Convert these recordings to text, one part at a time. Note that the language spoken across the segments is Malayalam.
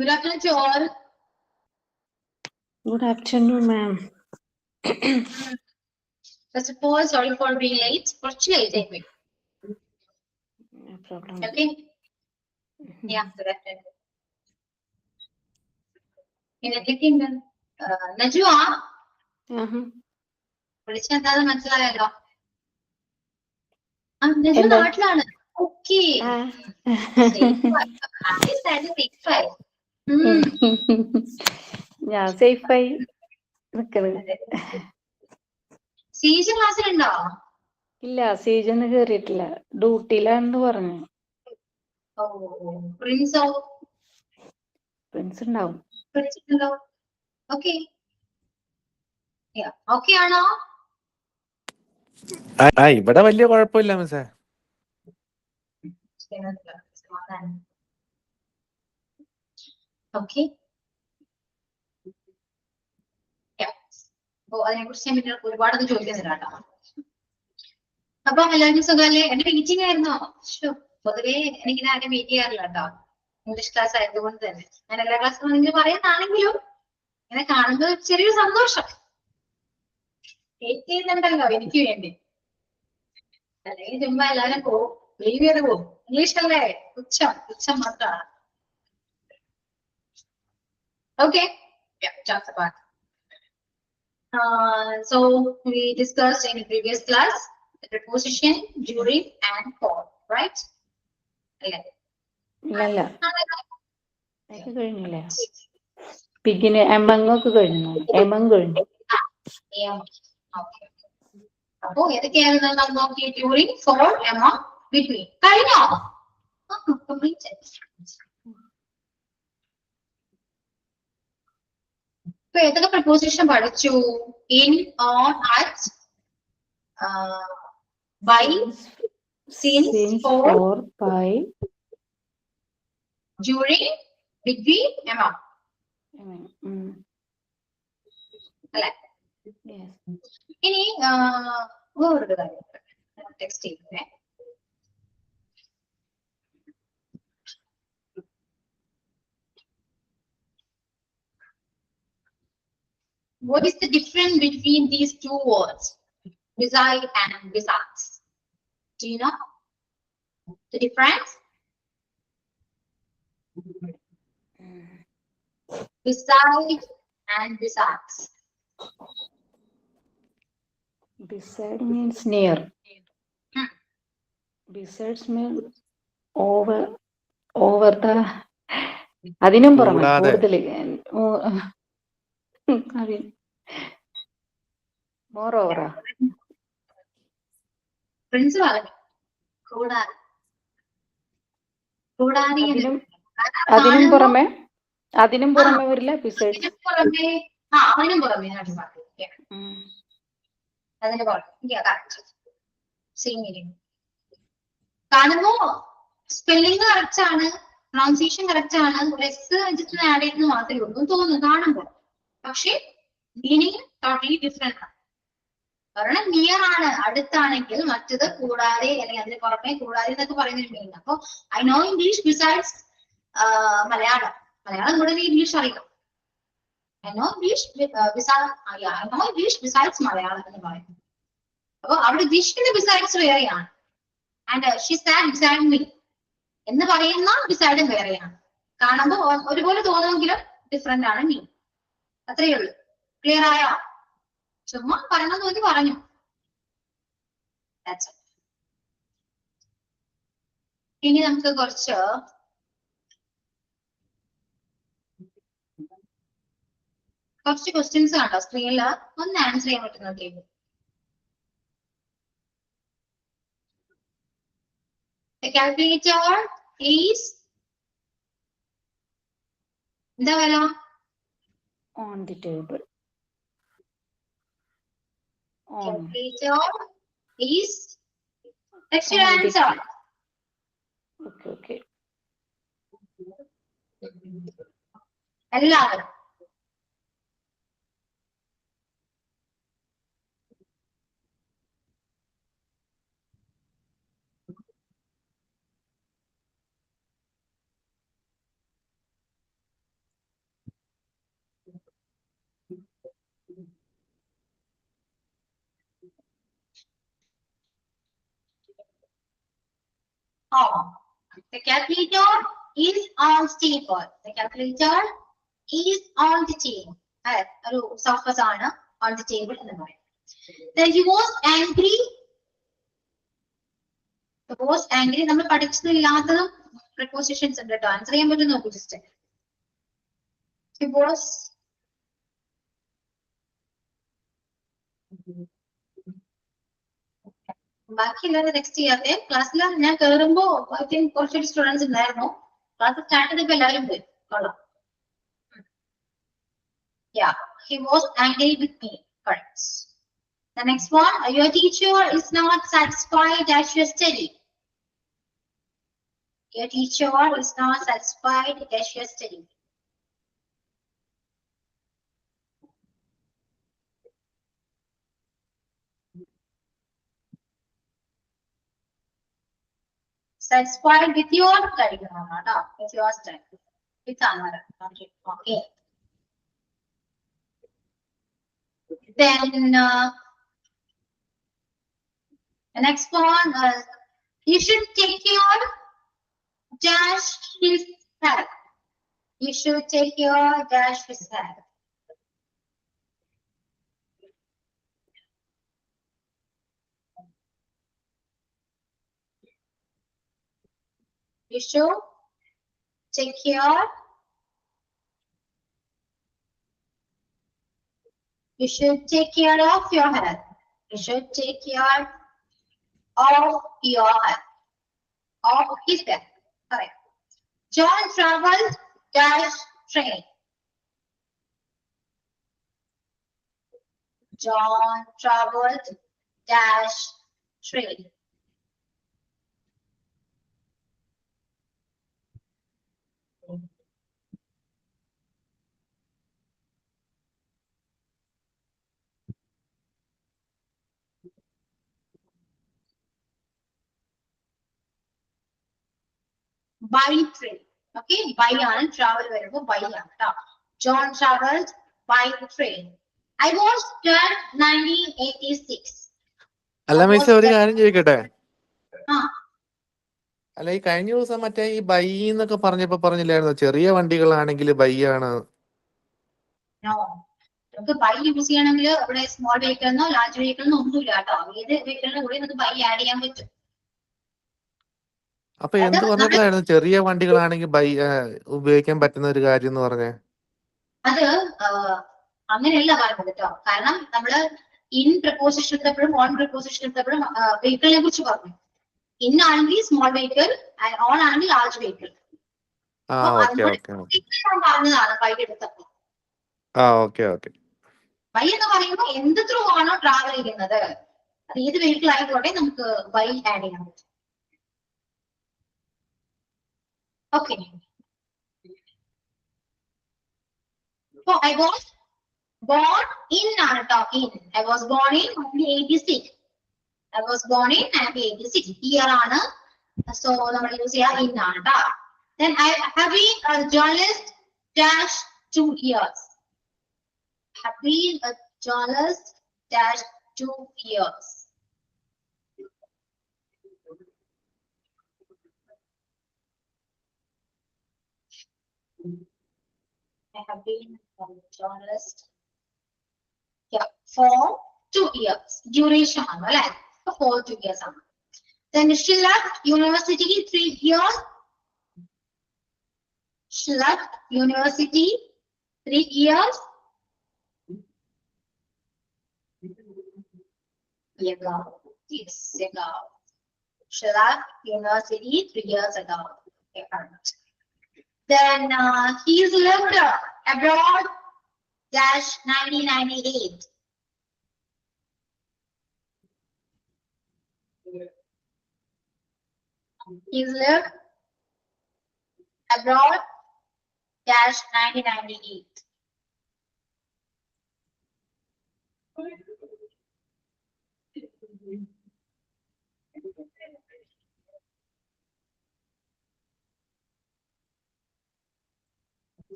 Good afternoon to all. Good afternoon, ma'am. First of all, sorry for being late. കുറച്ച് late ആയിപ്പോയി. No problem. Okay. Yeah, good afternoon. എന്തൊക്കെയുണ്ട്? നജുവാ വിളിച്ചെന്താന്ന് മനസ്സിലായല്ലോ. നജു നാട്ടിലാണ്. ഓക്കെ. ഞാൻ സേഫായി നിക്കണത്. സീജൻ ക്ലാസ്സിലുണ്ടോ? ഇല്ല, സീജൻ കേറിയിട്ടില്ല, ഡ്യൂട്ടിയിലാണെന്ന് പറഞ്ഞു. പ്രിൻസോ? പ്രിൻസ് ഉണ്ടാവും. ഓക്കെ. ഓക്കെ ആണോ? ഇവിടെ വലിയ കുഴപ്പമില്ല മിസ്സേ. ഓക്കെ. അപ്പൊ അതിനെ കുറിച്ച് ഞാൻ പിന്നെ ഒരുപാടൊന്നും ചോദിക്കുന്നില്ല കേട്ടോ. അപ്പൊ എല്ലാവരും സുഖമല്ലേ? എന്റെ മീറ്റിംഗ് ആയിരുന്നോ? പൊതുവേ എനിക്ക് ആരെ മീറ്റ് ചെയ്യാറില്ല കേട്ടോ, ഇംഗ്ലീഷ് ക്ലാസ് ആയതുകൊണ്ട് തന്നെ. ഞാൻ എല്ലാ ക്ലാസ്സിലും നിങ്ങൾ പറയുന്നതാണെങ്കിലും ഇങ്ങനെ കാണുമ്പോൾ ചെറിയൊരു സന്തോഷം ചെയ്യുന്നുണ്ടല്ലോ എനിക്ക് വേണ്ടി. അല്ലെങ്കിൽ ചുമ്മാ എല്ലാവരും പോവും, ലീവ് ചെയ്ത് പോവും. ഇംഗ്ലീഷ് അല്ലേ പുച്ഛം മാത്രമാണ്. Okay. So we discussed in the previous class the preposition, during and for, right? ഇല്ല, കഴിഞ്ഞില്ല. പിഗിന് എമങ്ങൊക്കെ കഴിഞ്ഞു. കഴിഞ്ഞു. അപ്പോ ഏതൊക്കെയായിരുന്നു നമ്മൾ നോക്കി? During, for, among, between. കഴിഞ്ഞോ? ഇപ്പൊ ഏതൊക്കെ പ്രപ്പോസിഷൻ പഠിച്ചു? In, on, at, by, since, for, by, during, between, among. അല്ലെ? ഇനി വേറൊരു കാര്യം ടെക്സ്റ്റ് ചെയ്യുന്നേ. What is the difference between these two words, beside and besides? Do you know the difference? Beside and besides. Beside means near. Besides means over the. അതിനും പുറമെ കൂടുതൽ. മോറോവറാ. പ്രിൻസ് പറഞ്ഞു കൂടാതെ. അതിനും പുറമെ വരില്ല. ബിസൈഡ്സ് അതിനും പുറമെ അതിന് കാണുമ്പോ സ്പെല്ലിംഗ് കറക്റ്റ് ആണ്, പ്രൊണൗൺസിയേഷൻ കറക്റ്റ് ആണ്, എസ് വെച്ചിട്ട് ആഡ് ചെയ്യുന്നത് മാത്രമേ ഉള്ളൂ തോന്നുന്നു കാണുമ്പോൾ. പക്ഷെ മീനിങ് ടോട്ടലി ഡിഫറെന്റ് ആണ്. കാരണം നിയർ ആണ്, അടുത്താണെങ്കിൽ മറ്റത് കൂടാതെ അല്ലെങ്കിൽ അതിന് പുറമെ കൂടാതെ എന്നൊക്കെ പറയുന്ന മീനിങ്. അപ്പൊ I know English besides Malayalam കൂടുതൽ ഇംഗ്ലീഷ് അറിയാം. I know English besides Malayalam എന്ന് പറയുന്നത്. അപ്പൊ അവിടെ ഉദ്ദേശിക്കുന്ന ബിസൈഡ്സ് വേറെയാണ്. And she SAT beside me എന്ന് പറയുന്ന ബിസൈഡും വേറെയാണ്. കാണുമ്പോൾ ഒരുപോലെ തോന്നുമെങ്കിലും ഡിഫറെന്റ് ആണ് മീൻ. അത്രയേ ഉള്ളൂ. ക്ലിയർ ആയോ? ചുമ്മാ പറയണമെന്ന് നോക്കി പറഞ്ഞു. ഇനി നമുക്ക് കുറച്ച് ക്വസ്റ്റ്യൻസ് കണ്ടോ സ്ക്രീനിൽ? ഒന്ന് ആൻസർ ചെയ്യാൻ പറ്റുന്ന The calculator is എന്താ വില? On the table. Calculator is next answer. Okay. എല്ലാവരും home. The calculator is on table. The calculator is on the table. Surface on the table. Then he was angry. He was angry. നമ്മൾ പഠിച്ചതില്ലാത്ത prepositions ഉണ്ട് ട്ടോ. ആൻസർ ചെയ്യാൻ പറ്റും നോക്കൂ just. He was ബാക്കിയുള്ളത് നെക്സ്റ്റ് ചെയ്യാതെ ക്ലാസ്സിൽ ഞാൻ കയറുമ്പോ ഐ തിങ്ക് കുറച്ചൊരു സ്റ്റുഡൻസ് ഉണ്ടായിരുന്നു. ക്ലാസ് സ്റ്റാർട്ട് ചെയ്തപ്പോ എല്ലാവരും പോയി. കൊള്ളാം. Yeah, he was angry with me. Correct. The next one, your teacher is not satisfied as you study. Your teacher is not satisfied as you study. Satisfied with your curriculum, with your study. With another. Okay. Then the next one, you should take your dash his head. You should take your dash his head. You should take care. You should take care of your health. You should take care of your health. Of his health. Correct. John traveled dash train. John traveled dash train. By train. Okay, by and travel വരുമ്പോൾ by ആണ് ട്ടോ. John traveled by train. I was born 1986. അല്ല മിസ് ഒരു കാര്യം ചോദിക്കട്ടെ. ആ അല്ല ഈ കഴിഞ്ഞ ദിവസം മറ്റേ ഈ ബൈ എന്നൊക്കെ പറഞ്ഞില്ലായിരുന്നോ ചെറിയ വണ്ടികളാണെങ്കിൽ ബൈ ആണ്. no. നമുക്ക് ബൈ യൂസ് ചെയ്യണമെങ്കിൽ ഇവിടെ സ്മോൾ വെഹിക്കിളിനോ ലാർജ് വെഹിക്കിളിനോ ഒന്നുമില്ല കേട്ടോ. ഏത് വെഹിക്കിളിനും കൂടി നമുക്ക് ബൈ ആഡ് ചെയ്യാൻ പറ്റും. അപ്പൊ എന്ത് പറഞ്ഞപ്പോഴായിരുന്നു ചെറിയ വണ്ടികളാണെങ്കിൽ ബൈ ഉപയോഗിക്കാൻ പറ്റുന്ന ഒരു കാര്യം എന്ന് പറഞ്ഞേ? അത് അങ്ങനെയല്ല പറഞ്ഞത് കേട്ടോ. കാരണം നമ്മള് ഇൻ പ്രപ്പോസിഷൻ എടുത്തപ്പോഴും ഓൺ പ്രപ്പോസിഷൻ എടുത്തപ്പോഴും വെഹിക്കിളിനെ കുറിച്ച് പറഞ്ഞു. ഇൻ ആണെങ്കിൽ സ്മോൾ വെഹിക്കിൾ, ഓൺ ആണെങ്കിൽ ലാർജ് വെഹിക്കിൾ. പറഞ്ഞതാണ് ബൈ എടുത്തപ്പോ. ബൈ എന്ന് പറയുമ്പോൾ എന്ത് ത്രൂ ആണോ ട്രാവൽ ചെയ്യുന്നത്, അത് ഏത് വെഹിക്കിൾ ആയിക്കോട്ടെ നമുക്ക് ബൈ ആഡ് ചെയ്യാൻ പറ്റും. Okay. So I was born in in. I was born in 1986. I was born in 1986. Year ആണ്. So നമ്മൾ യൂസ് ചെയ്യാ in ആണ് ട്ടോ. Then I have been a journalist dash 2 years. Have been a journalist dash 2 years. I have been a journalist, yeah, for 2 years. Duration for 2 years. Then she left university 3 years. She left university 3 years ago. Yes, ago. She left university 3 years ago. Okay, then he's lived abroad dash 1998. He's lived abroad dash 1998.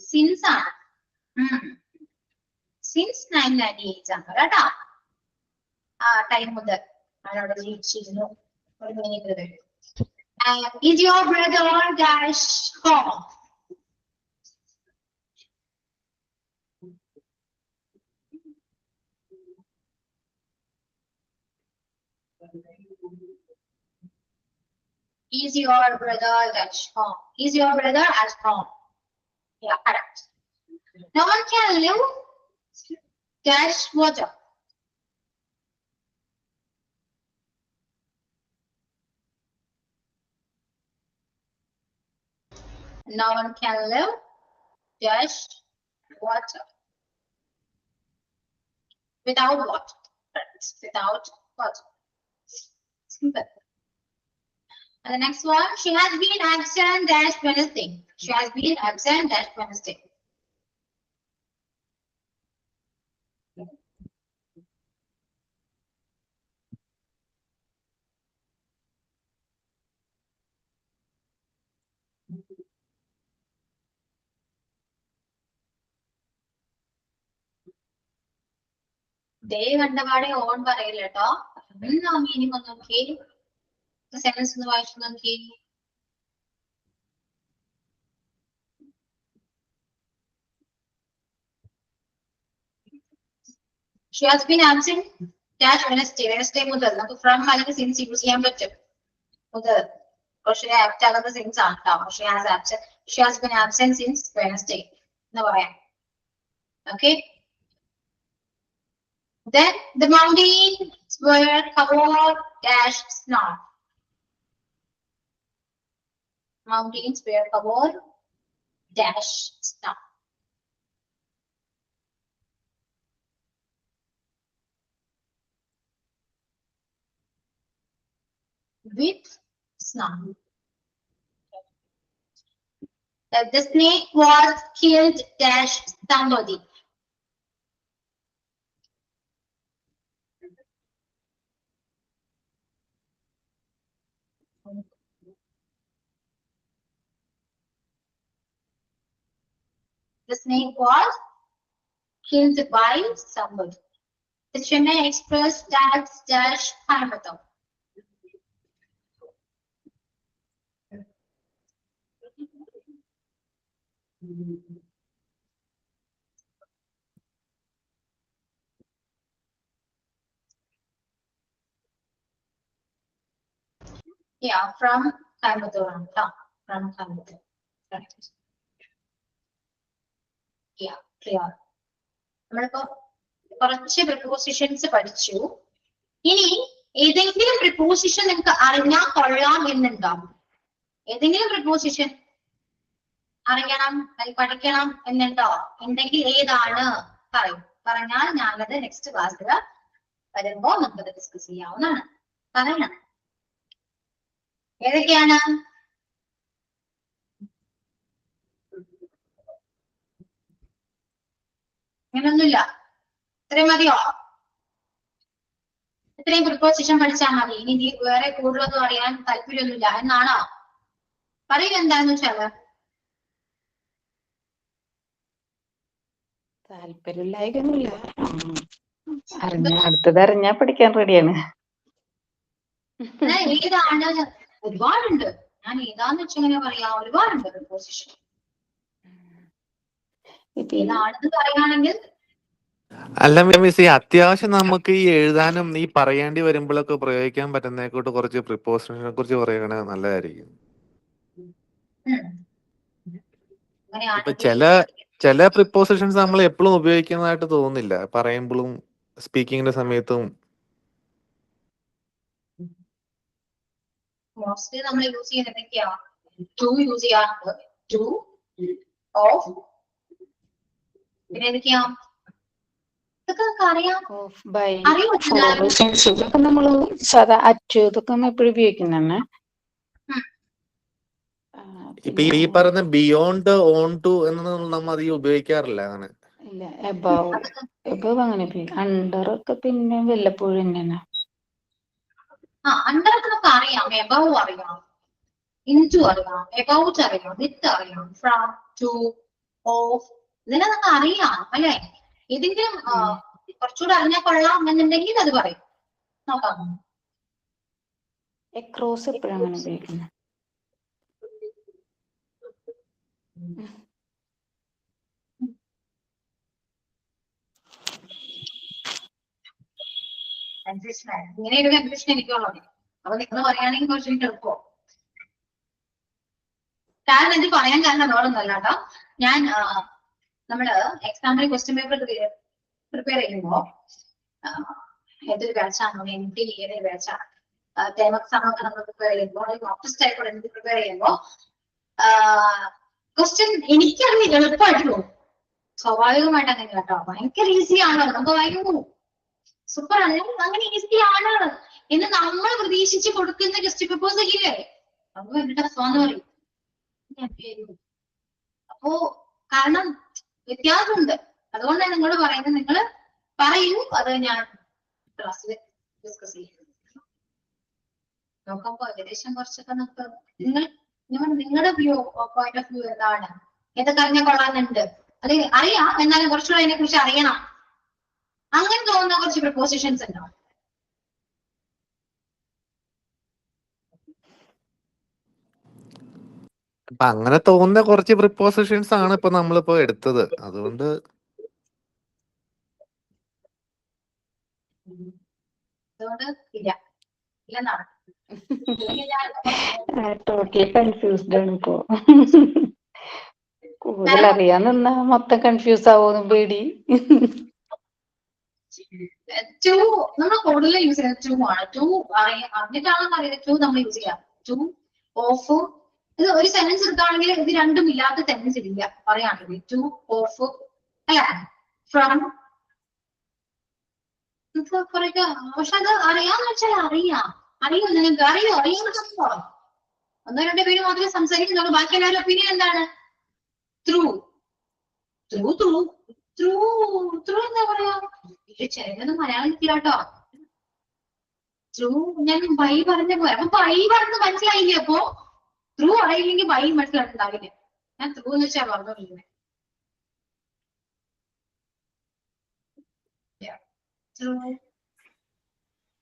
Since since 1998 ആണ് കേട്ടോ. ആ ടൈം മുതൽ അവിടെ ജീവിച്ചിരുന്നു. Is your brother dash home? Is your brother dash home? Is your brother at home? Yeah, correct. No one can live dash water. No one can live dash water. Without what? Correct. Without what? Simple. And the next one, she has been absent dash Wednesday. She has been absent dash Wednesday. They കണ്ടപാടെ ഓൺ പറയില്ല കേട്ടോ. എന്താ മീനിങ് ഒന്ന് നോക്കി. സെന്റൻസ് ഒന്ന് വായിച്ചു നോക്കി. She has been absent dash Wednesday. Wednesday മുതൽ നമുക്ക് ഫ്രം അല്ലെങ്കിൽ സിൻസ് യൂസ് ചെയ്യാൻ പറ്റും. മുതൽ പക്ഷേ ആപ്റ്റ് ആകുന്ന സിൻസ് ആണ് കേട്ടോ. She has been absent since Wednesday എന്ന് പറയാം. Okay. Then the mountains were covered dash snow. Mountains were covered dash snow. With snow. The snake was killed dash somebody. The snake was killed by somebody. The Chennai Express dash Coimbatore. Yeah, from Coimbatore. From Coimbatore. Correct. Yeah, clear. നമ്മളിപ്പോ കുറച്ച് പ്രിപ്പോസിഷൻസ് പഠിച്ചു. ഇനി ഏതെങ്കിലും പ്രിപ്പോസിഷൻ നിങ്ങൾക്ക് അറിഞ്ഞാൽ കൊള്ളാം എന്നുണ്ടാവും. ഏതെങ്കിലും പ്രിപ്പോസിഷൻ അറിയണം പഠിക്കണം എന്നുണ്ടോ? ഉണ്ടെങ്കിൽ ഏതാണ് പറയും. പറഞ്ഞാൽ ഞാനത് നെക്സ്റ്റ് ക്ലാസ്സിൽ വരുമ്പോ നമുക്കത് ഡിസ്കസ് ചെയ്യാവുന്നതാണ്. പറയണം ഏതൊക്കെയാണ്? അങ്ങനൊന്നുമില്ല. ഇത്രയും മതിയോ? ഇത്രയും പ്രിപ്പോസിഷൻ പഠിച്ചാൽ മതി. ഇനി വേറെ കൂടുതലൊന്നും അറിയാൻ താല്പര്യമൊന്നുമില്ല എന്നാണോ? പറയൂ എന്താന്ന് വെച്ചാല്. താല്പര്യമില്ലായിക്കൊന്നുമില്ല. അടുത്തത് അറിഞ്ഞാ പഠിക്കാൻ റെഡിയാണ്. ഏതാണ്? ഒരുപാടുണ്ട്. ഞാൻ ഏതാന്ന് വെച്ചെങ്ങനെ പറയാ, ഒരുപാടുണ്ട് പ്രിപ്പോസിഷൻ. ഏതാണെന്ന് പറയുകയാണെങ്കിൽ അല്ല മിസ്, ഈ അത്യാവശ്യം നമുക്ക് ഈ എഴുതാനും ഈ പറയേണ്ടി വരുമ്പോഴൊക്കെ പ്രയോഗിക്കാൻ പറ്റുന്നതിനെക്കൂട്ട് കുറച്ച് പ്രിപ്പോസിഷനെ കുറിച്ച് പറയുകയാണെങ്കിൽ നല്ലതായിരിക്കും. ഇപ്പൊ ചില പ്രിപ്പോസിഷൻസ് നമ്മൾ എപ്പോഴും ഉപയോഗിക്കുന്നതായിട്ട് തോന്നുന്നില്ല, പറയുമ്പോഴും സ്പീക്കിങ്ങിന്റെ സമയത്തും. മോസ്റ്റ്ലി നമ്മൾ യൂസ് ചെയ്യുന്നത് എന്തൊക്കെയാ? ടു യൂസ് ചെയ്യാറുണ്ട്. ടു, ഓഫ്, പിന്നെ എന്തൊക്കെയാ? ഇതൊക്കെ അറിയാം. ഇതൊക്കെ നമ്മള് സാധാ അറ്റു ഇതൊക്കെ നമ്മൾ എപ്പോഴും ഉപയോഗിക്കുന്നതാണ്. ഇപ്പൊ ഈ പറയുന്ന ബിയോണ്ട് ഓൺ ടു എന്നൊന്നും നമ്മൾ അധികം ഉപയോഗിക്കാറില്ല. അങ്ങനെ ഇല്ല. എബവ് അങ്ങനെ ഉപയോഗിക്കും. അണ്ടർ ഒക്കെ പിന്നെ വല്ലപ്പോഴും തന്നെയാണ്. അണ്ടർ ഒക്കെ നമുക്ക് അറിയാം. എബവ് അറിയാം, ഇൻടു അറിയാം, എബൌട്ട് അറിയാം, വിത്ത് അറിയാം, ഫ്രം, ടു, ഓഫ്, ഇതെല്ലാം നമുക്ക് അറിയാം അല്ലെ? ഏതെങ്കിലും കുറച്ചുകൂടെ അറിഞ്ഞാൽ കൊള്ളാം എന്നുണ്ടെങ്കിൽ അത് പറയും. നോക്കാം. എക്രോസ് എപ്പോഴും അങ്ങനെ ഉപയോഗിക്കുന്നത്. കൺഫ്യൂഷൻ ആയി. ഇങ്ങനെ ഒരു കൺഫ്യൂഷൻ എനിക്കുള്ളത്. അപ്പൊ നിങ്ങൾ പറയുകയാണെങ്കിൽ കുറച്ച് എനിക്ക് എളുപ്പമോ. കാരണം ഇത് പറയാൻ കാരണം വേറൊന്നല്ല കേട്ടോ. ഞാൻ നമ്മള് എക്സാമിന് ക്വസ്റ്റ്യൻ പേപ്പർ പ്രിപ്പയർ ചെയ്യുമ്പോ ഏതൊരു ബാച്ചാണോ MD ഏതൊരു ബാച്ചാണ് ടൈം എക്സാം ഒക്കെ നമ്മൾ പ്രിപ്പയർ ചെയ്യുമ്പോൾ ഓഫീസ് ടൈപ്പ് എന്ത് പ്രിപ്പയർ ചെയ്യുമ്പോ ക്വസ്റ്റ്യൻ എനിക്കറിയില്ല എളുപ്പമായിട്ട് തോന്നും. സ്വാഭാവികമായിട്ട് അങ്ങനെ കേട്ടോ. ഭയങ്കര ഈസി ആണ്, നമുക്ക് വായിക്കുമ്പോ സൂപ്പർ ആണ്, അങ്ങനെ ഈസി ആണ് എന്ന് നമ്മൾ പ്രതീക്ഷിച്ച് കൊടുക്കുന്ന ക്വസ്റ്റ്യൻ പേപ്പേഴ്സ് ഇല്ലേ, അത് ഭയങ്കര ടഫാന്ന് പറയും. അപ്പോ കാരണം വ്യത്യാസമുണ്ട്. അതുകൊണ്ടാണ് നിങ്ങളോട് പറയുന്നത്. നിങ്ങൾ പറയൂ, അത് ഞാൻ ക്ലാസ്സിൽ ഡിസ്കസ് ചെയ്യും. നോക്കുമ്പോ ഏകദേശം കുറച്ചൊക്കെ നമുക്ക് നിങ്ങളുടെ പോയിന്റ് ഓഫ് വ്യൂ എന്താണ്, ഏതൊക്കെ അറിഞ്ഞാൽ കൊള്ളാനുണ്ട്, അത് അറിയാം, എന്നാലും കുറച്ചുകൂടെ അതിനെ കുറിച്ച് അറിയണം, അങ്ങനെ തോന്നുന്ന കുറച്ച് പ്രപ്പോസിഷൻസ് ഉണ്ടോ? അപ്പൊ അങ്ങനെ തോന്നുന്ന കുറച്ച് പ്രിപ്പോസിഷൻസ് ആണ് ഇപ്പൊ നമ്മളിപ്പോ എടുത്തത്. അതുകൊണ്ട് ഇല്ല ഇല്ലെന്നാണ്. ടോട്ടലി കൺഫ്യൂസ്ഡ് ആണ് ഇപ്പോ. കൂടുതൽ അറിയാൻ നിന്നാ മൊത്തം കൺഫ്യൂസ് ആവുമെന്ന് പേടി. ടു നമ്മൾ കൂടുതൽ യൂസ് ചെയ്യുന്നത് ടു ആണ്. ടു അറിഞ്ഞിട്ടാണെന്ന് അറിയാം ടു നമ്മൾ യൂസ് ചെയ്യാം. ടു ഓഫ്, ഇത് ഒരു സെന്റൻസ് എടുക്കുകയാണെങ്കിൽ ഇത് രണ്ടും ഇല്ലാത്ത സെന്റൻസ് ഇല്ല പറയുകയാണെങ്കിൽ. ടു ഓഫ് അല്ല ഫ്രം കുറേയൊക്കെ. പക്ഷെ അത് അറിയാന്ന് വെച്ചാൽ അറിയാം. അറിയോ നിങ്ങൾക്ക്? അറിയാമെന്ന് ഒന്നോ രണ്ടോ പേര് മാത്രമേ സംസാരിക്കുന്നുള്ളൂ. ബാക്കി എല്ലാവരും ഒപ്പീനിയൻ എന്താണ്? Through through through through through എന്താ പറയാ? ചിലതൊന്നും മലയാളം കിട്ടിയാട്ടോ. ത്രൂ ഞാൻ ബൈ പറഞ്ഞ പോലെ. അപ്പൊ ബൈ പറഞ്ഞ് മനസ്സിലായില്ലേ? അപ്പൊ ത്രൂ അറിയില്ലെങ്കിൽ ബൈ മനസ്സിലായിട്ടുണ്ടാവില്ല. ഞാൻ ത്രൂ എന്ന് വെച്ചാൽ പറഞ്ഞോണ്ടിരുന്നത്.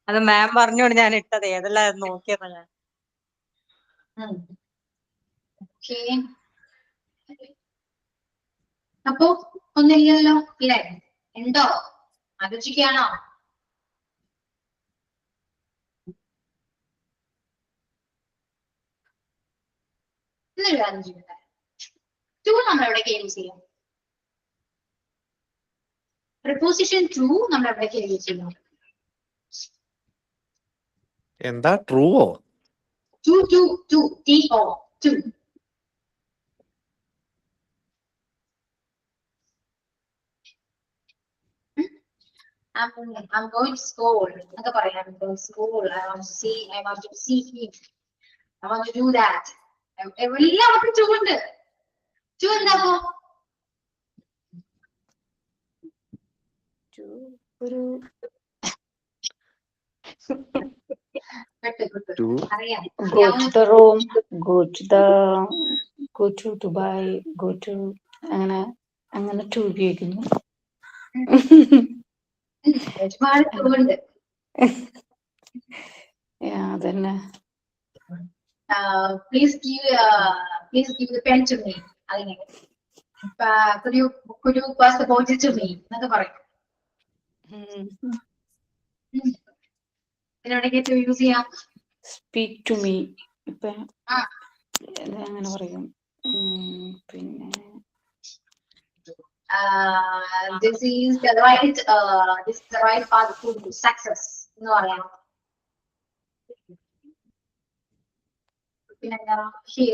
അത് മാം പറഞ്ഞോണ്ട് ഞാൻ ഇട്ടത് ഏതെല്ലാം നോക്കിയപ്പോ ഞാൻ. അപ്പൊ ഒന്നില്ലല്ലോ ഇല്ലേ? ഉണ്ടോ? ആലോചിക്കുകയാണോ? എന്നൊരു കാര്യം ചെയ്യട്ടെ. ടു നമ്മൾ എവിടേക്ക് യൂസ് ചെയ്യാം? പ്രിപ്പോസിഷൻ ടു നമ്മൾ എവിടേക്ക് യൂസ് ചെയ്യാം? എന്താ ട്രൂവോ? To to to TO to. I'm going to school. എന്നൊക്കെ പറയാം. I'm going to school. I want to see him. I want to do that. എല്ലാവർക്കും ടു ഉണ്ട്. ടു എന്താപ്പോ? ഒരു അറിയാം. go to the room, go to Dubai, go to അങ്ങനെ ടു ഉപയോഗിക്കുന്നു. ഒരുപാട് ടു ഉണ്ട്. അതന്നെ. Please give the pen to me. അതിനെ could you pass the bottle to me എന്നൊക്കെ പറയും. ഇതിനെവിടേക്ക് യൂസ് ചെയ്യാം? Speak to me. ഇപ്പൊ അങ്ങനെ പറയും. പിന്നെ this is the right path to success എന്ന് പറയാം.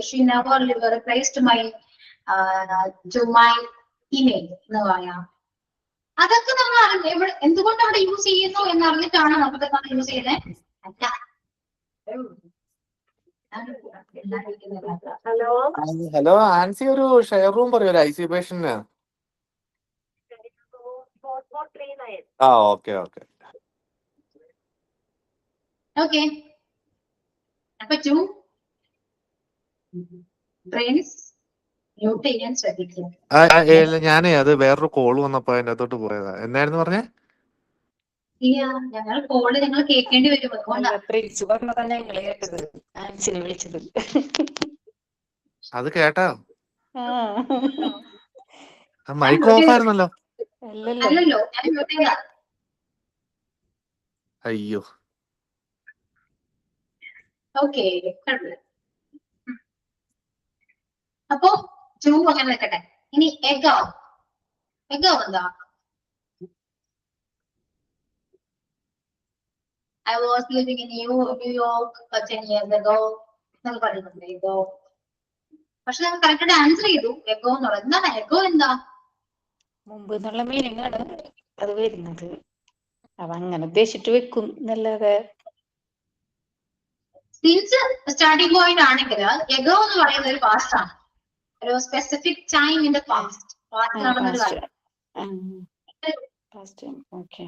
she never replaced my email എന്ന് പറയാം. അതൊക്കെ നമ്മൾ എന്തുകൊണ്ട് അവിടെ യൂസ് ചെയ്യുന്നു എന്നറിഞ്ഞിട്ടാണ് നമ്മൾ യൂസ് ചെയ്യുന്നത്. ഹലോ ആൻസി, ഒരു ഷെയർ റൂം പറയൂ IC പേഷ്യന്റിന്. ഓക്കെ. അപ്പൊ ടു ഫ്രണ്ട്സ് മ്യൂട്ട് ചെയ്യാൻ ശ്രദ്ധിക്കുക. ഞാനേ അത് വേറൊരു കോള് വന്നപ്പോ അതിന്റെ അകത്തോട്ട് പോയതാ. എന്തായിരുന്നു പറഞ്ഞേ? ഞങ്ങൾ കോള് ഞങ്ങൾ കേൾക്കേണ്ടി വരും. വിളിച്ചത്. അത് കേട്ടോ? ആ മൈക്ക് ഓഫ് ആയിരുന്നല്ലോ. അല്ലല്ലോ. അല്ലല്ലോ, ഞാൻ മ്യൂട്ട് ചെയ്താ. അയ്യോ. ഓക്കെ, കുഴപ്പമില്ല. അപ്പൊ ടു അങ്ങനെ നിൽക്കട്ടെ. ഇനി എഗോ എന്താ? I was living in New York 10 years ago എന്നൊക്കെ പറയുന്നുണ്ട് എഗോ. പക്ഷെ നമ്മൾ കറക്റ്റ് ആൻസർ ചെയ്തു എഗോ എന്ന് പറയുന്നത്. എന്താണ് എഗോ? എന്താ? മുമ്പ് എന്നുള്ള മീനിങ് ആണ് അത് വരുന്നത്. അപ്പൊ അങ്ങനെ ഉദ്ദേശിച്ചിട്ട് വെക്കും എന്നല്ലാതെ. സിൻസ് സ്റ്റാർട്ടിംഗ് പോയിന്റ് ആണെങ്കിൽ എഗോ എന്ന് പറയുന്നത് ഒരു പാസ്റ്റ് ആണ്, ഒരു specific time in the past. Past നടന്നൊരു കാര്യം. ഓക്കെ.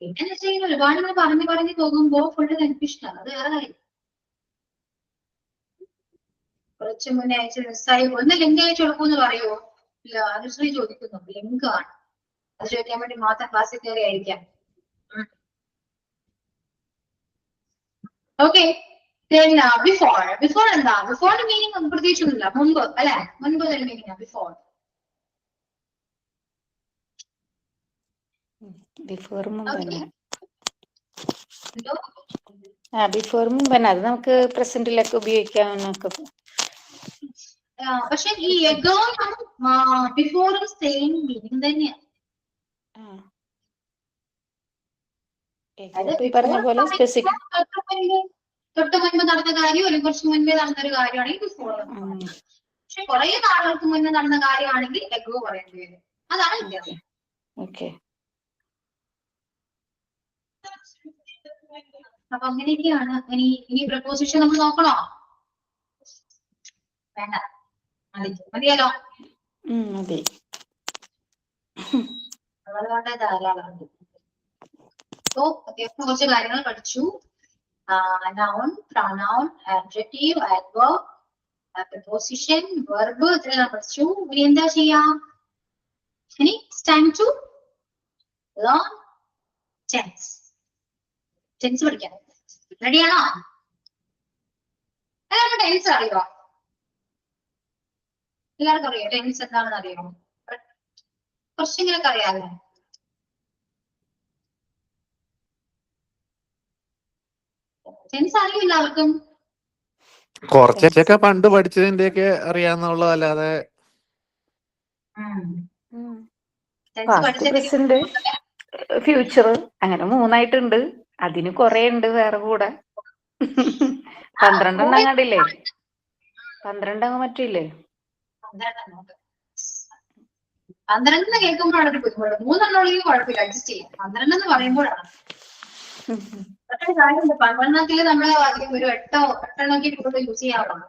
പിന്നെ എന്ന് വെച്ചാൽ ഒരുപാട് ഇങ്ങനെ പറഞ്ഞു പോകുമ്പോ ഫുള്ള് കൺഫ്യൂഷൻ ആണ്. അത് വേറെ കാര്യം. കുറച്ച് മുന്നേ അയച്ച മിസ്സായി ഒന്ന് ലിങ്ക് അയച്ചു കൊടുക്കുമെന്ന് പറയുമോ? ഇല്ല, അനുശ്രീ ചോദിക്കുന്നു. ലിങ്ക് ആണ്, അത് ചോദിക്കാൻ വേണ്ടി മാത്രം ക്ലാസ്സിൽ കയറി ആയിരിക്കാം. ഓക്കെ, ബിഫോർ എന്താ? ബിഫോറിന്റെ മീനിങ് പ്രത്യേകിച്ചൊന്നുമില്ല. മുമ്പ് അല്ലെ, മുൻപ് ഒരു മീനിങ് ബിഫോർ. ബിഫോർ മുമ്പന്നെ. എന്തോ ബിഫോർ മുമ്പന്നെ, അത് നമുക്ക് പ്രസന്റിലൊക്കെ ഉപയോഗിക്കാവുന്നൊക്കെ. പക്ഷെ ഈ എഗോ ബിഫോറും സെയിം മീനിങ് തന്നെയാണ്. പറഞ്ഞ പോലെ സ്പെസിഫിക് തൊട്ട് മുൻപ് നടന്ന കാര്യം അല്ലെങ്കിൽ കുറച്ച് മുൻപേ നടന്നൊരു കാര്യമാണെങ്കിൽ ബിഫോർ. പക്ഷെ കുറെ നാളുകൾക്ക് മുന്നേ നടന്ന കാര്യമാണെങ്കിൽ എഗോ പറയേണ്ടി വരും. അതാണ് വ്യത്യാസം. ഓക്കെ. അപ്പൊ അങ്ങനെയൊക്കെയാണ്. ഇനി പ്രപ്പോസിഷൻ നമ്മൾ നോക്കണോ? വേണ്ട, മതിയല്ലോ. മതി. അതുകൊണ്ട് ധാരാളമുണ്ട്. സോ അത്യാവശ്യം കുറച്ച് കാര്യങ്ങൾ പഠിച്ചു. Noun, pronoun, adjective, adverb, preposition, verb ഇതെല്ലാം പഠിച്ചു. ഇനി എന്താ ചെയ്യാം? ഇനി it's time to learn tense. Tense പഠിക്കാം. റെഡിയാണോ? എല്ലാവർക്കും ടെൻസ് അറിയോ? എല്ലാവർക്കും അറിയോ ടെൻസ് എന്താണെന്ന് അറിയോ? കുറച്ചെങ്കിലൊക്കെ അറിയാമല്ലോ. ടെൻസ് അറിയോ എല്ലാവർക്കും? കുറച്ചൊക്കെ പണ്ട് പഠിച്ചതിന്റെയൊക്കെ അറിയാന്നുള്ളതല്ലാതെ. പാസ്റ്റ്, പ്രസന്റ്, ഫ്യൂച്ചർ അങ്ങനെ 3ആയിട്ടുണ്ട്. അതിന് കൊറേ ഉണ്ട് വേറെ കൂടെ. 12 കണ്ടില്ലേ? 12 മറ്റില്ലേ? 12 കേൾക്കുമ്പോഴാണ് ഒരു ബുദ്ധിമുട്ട്. 3 കുഴപ്പമില്ല, അഡ്ജസ്റ്റ് ചെയ്യാം. 12 പറയുമ്പോഴാണ്. 12 നമ്മള് അധികം ഒരു 8 കൂടുതൽ യൂസ് ചെയ്യാറുള്ളൂ.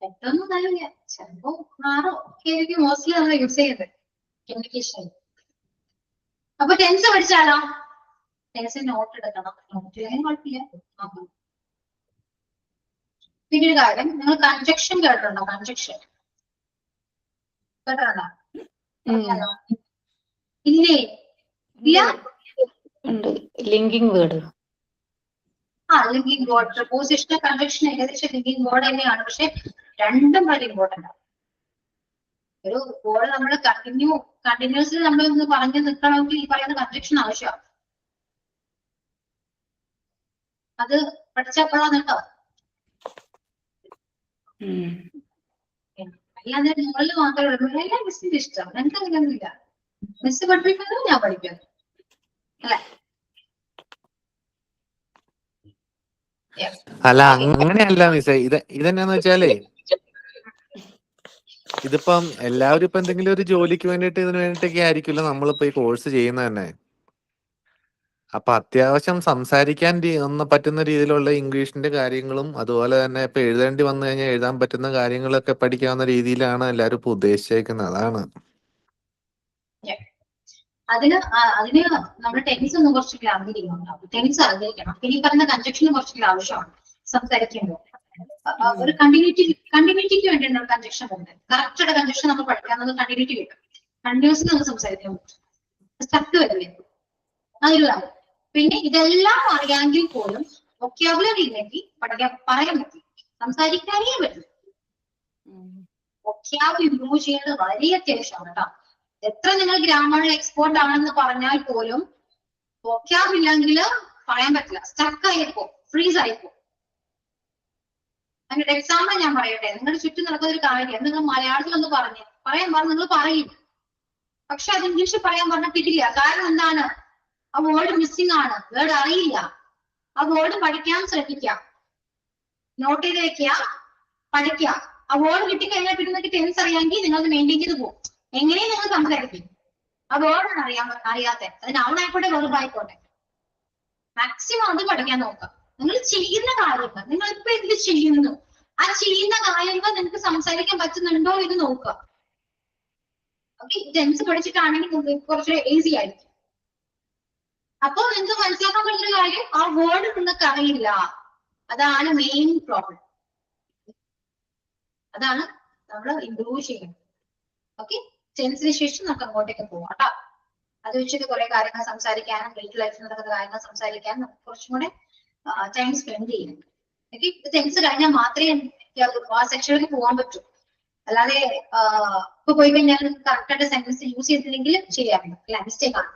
8 നല്ല ചിലപ്പോ 6 ഒക്കെ ആയിരിക്കും മോസ്റ്റ്ലി നമ്മൾ യൂസ് ചെയ്യുന്നത് കമ്മ്യൂണിക്കേഷൻ. അപ്പൊ ടെൻസ് പഠിച്ചാലോ? ടെൻസ് നോട്ട് എടുക്കണം. നോട്ടില്ലെങ്കിൽ കുഴപ്പമില്ല. പിന്നെ ഒരു കാര്യം, നിങ്ങൾ കൺജക്ഷൻ കേട്ടിട്ടുണ്ടോ? കൺജക്ഷൻ കേട്ടിട്ടുണ്ടോ? ഇല്ലേ? ഇല്ല. Linking word. Linking word, preposition, congestion ഏകദേശം ലിങ്കിങ് വേർഡ് തന്നെയാണ്. പക്ഷെ രണ്ടും വളരെ ഇമ്പോർട്ടന്റ് ആണ്. ഒരു വേർഡ് നമ്മൾ കണ്ടിന്യൂസ്ലി നമ്മൾ ഒന്ന് പറഞ്ഞു നിൽക്കണമെങ്കിൽ ഈ പറയുന്ന കൺജക്ഷൻ ആവശ്യമാണ്. അത് പഠിച്ചപ്പോഴാണ് കേട്ടോ. അല്ലാതെ മുകളിൽ മാത്രമേ ഉള്ളൂ. എല്ലാം മിസ്സിന്റെ ഇഷ്ടം. എനിക്ക് അങ്ങനെയൊന്നുമില്ല. മിസ് പഠിപ്പിക്കുന്നത് ഞാൻ പഠിക്കുന്നു അല്ലെ? അല്ല, അങ്ങനെയല്ല മിസ്സേ. ഇതെന്നാന്ന് വെച്ചാലേ, ഇതിപ്പം എല്ലാവരും ഇപ്പൊ എന്തെങ്കിലും ഒരു ജോലിക്ക് വേണ്ടിയിട്ട് ഇതിന് വേണ്ടിയിട്ടൊക്കെ ആയിരിക്കുമല്ലോ നമ്മളിപ്പോ ഈ കോഴ്സ് ചെയ്യുന്നത് തന്നെ. അപ്പൊ അത്യാവശ്യം സംസാരിക്കാൻ പറ്റുന്ന രീതിയിലുള്ള ഇംഗ്ലീഷിന്റെ കാര്യങ്ങളും അതുപോലെ തന്നെ ഇപ്പൊ എഴുതേണ്ടി വന്നു കഴിഞ്ഞാൽ എഴുതാൻ പറ്റുന്ന കാര്യങ്ങളൊക്കെ പഠിക്കാവുന്ന രീതിയിലാണ് എല്ലാവരും ഇപ്പൊ ഉദ്ദേശിച്ചേക്കുന്നത്. അതാണ്. അതിന് നമ്മുടെ ടെൻസ് ഒന്നും കുറച്ചൊക്കെ അറിഞ്ഞിരിക്കണം. ടെൻസ് അറിഞ്ഞിരിക്കണം. പിന്നെ ഈ പറയുന്ന കൺജക്ഷന് കുറച്ചൊക്കെ ആവശ്യമാണ് സംസാരിക്കുമ്പോൾ. ഒരു കണ്ടിന്യൂറ്റിക്ക് വേണ്ടിയിട്ടാണ് കൺജക്ഷൻ ഉണ്ട്. കറക്റ്റ് കൺജക്ഷൻ നമ്മൾ പഠിക്കാവുന്നത് കണ്ടിന്യൂറ്റി കിട്ടും. കണ്ടിന്യൂസ്ലി നമുക്ക് സംസാരിക്കാൻ പറ്റും. സ്റ്റക്ക് വരില്ലേ? അതൊരു കാര്യം. പിന്നെ ഇതെല്ലാം അറിയാമെങ്കിൽ പോലും വൊക്കാബുലറി ഇല്ലെങ്കിൽ പറയാൻ പറ്റും. സംസാരിക്കാനേ പറ്റും. വൊക്കാബ് ഇംപ്രൂവ് ചെയ്യുന്നത് വളരെ അത്യാവശ്യമാണ് കേട്ടോ. എത്ര നിങ്ങൾ ഗ്രാമറിൽ എക്സ്പേർട്ട് ആണെന്ന് പറഞ്ഞാൽ പോലും വൊക്കാബ് ഇല്ലെങ്കിൽ പറയാൻ പറ്റില്ല, സ്റ്റക്ക് ആയിപ്പോ, ഫ്രീസ് ആയിപ്പോ. അതിന്റെ എക്സാമ്പിൾ ഞാൻ പറയട്ടെ. നിങ്ങളുടെ ചുറ്റും നടക്കുന്ന ഒരു കാര്യം നിങ്ങൾ മലയാളത്തിൽ ഒന്ന് പറയാൻ പറഞ്ഞ് നിങ്ങൾ പറയും, പക്ഷെ അത് ഇംഗ്ലീഷിൽ പറയാൻ പറഞ്ഞാൽ കിട്ടില്ല. കാരണം എന്താണ്? ആ വേർഡ് മിസ്സിംഗ് ആണ്, വേർഡ് അറിയില്ല. ആ വേർഡ് പഠിക്കാൻ ശ്രമിക്കാം, നോട്ട് ചെയ്ത് വെക്കുക, പഠിക്കുക. ആ വേർഡ് കിട്ടിക്കഴിഞ്ഞാൽ പിന്നെ നിങ്ങൾക്ക് ടെൻസ് അറിയാമെങ്കിൽ നിങ്ങൾ അത് മെയിൻറ്റെയിൻ ചെയ്ത് പോകും. എങ്ങനെയും നിങ്ങൾ സംസാരിക്കും. ആ വേർഡാണ് അറിയാത്ത, അത് നൗൺ ആയിക്കോട്ടെ വെർബ് ആയിക്കോട്ടെ, മാക്സിമം അത് പഠിക്കാൻ നോക്കാം. നിങ്ങൾ ചെയ്യുന്ന കാര്യങ്ങൾ, നിങ്ങൾ ഇപ്പൊ എന്ത് ചെയ്യുന്നു, ആ ചെയ്യുന്ന കാര്യങ്ങൾ നിങ്ങൾക്ക് സംസാരിക്കാൻ പറ്റുന്നുണ്ടോ എന്ന് നോക്കുക. ഓക്കെ, ടെൻസ് പഠിച്ചിട്ടാണെങ്കിൽ നിങ്ങൾക്ക് കുറച്ചുകൂടെ ഈസി ആയിരിക്കും. അപ്പോൾ നിങ്ങൾക്ക് മനസ്സിലാക്കാൻ പറ്റുന്ന കാര്യം, ആ വേർഡ് നിങ്ങൾക്ക് അറിയില്ല. അതാണ് മെയിൻ പ്രോബ്ലം. അതാണ് നമ്മൾ ഇംപ്രൂവ് ചെയ്യുന്നത്. ഓക്കെ, ടെൻസിന് ശേഷം നമുക്ക് അങ്ങോട്ടേക്ക് പോവാം കേട്ടോ. അത് വെച്ചിട്ട് കുറെ കാര്യങ്ങൾ സംസാരിക്കാനും ഡെയിലി ലൈഫിൽ നടക്കുന്ന കാര്യങ്ങൾ സംസാരിക്കാനും നമുക്ക് കുറച്ചും കൂടെ ടൈം സ്പെൻഡ് ചെയ്യും. ഓക്കെ, ടെൻസ് കഴിഞ്ഞാൽ മാത്രമേ ആ സെക്ഷനിലേക്ക് പോകാൻ പറ്റൂ. അല്ലാതെ ഇപ്പൊ പോയി കഴിഞ്ഞാൽ കറക്റ്റ് ആയിട്ട് സെന്റൻസ് യൂസ് ചെയ്തില്ലെങ്കിൽ ശരിയാവില്ല, അല്ല മിസ്റ്റേക്ക് ആണ്.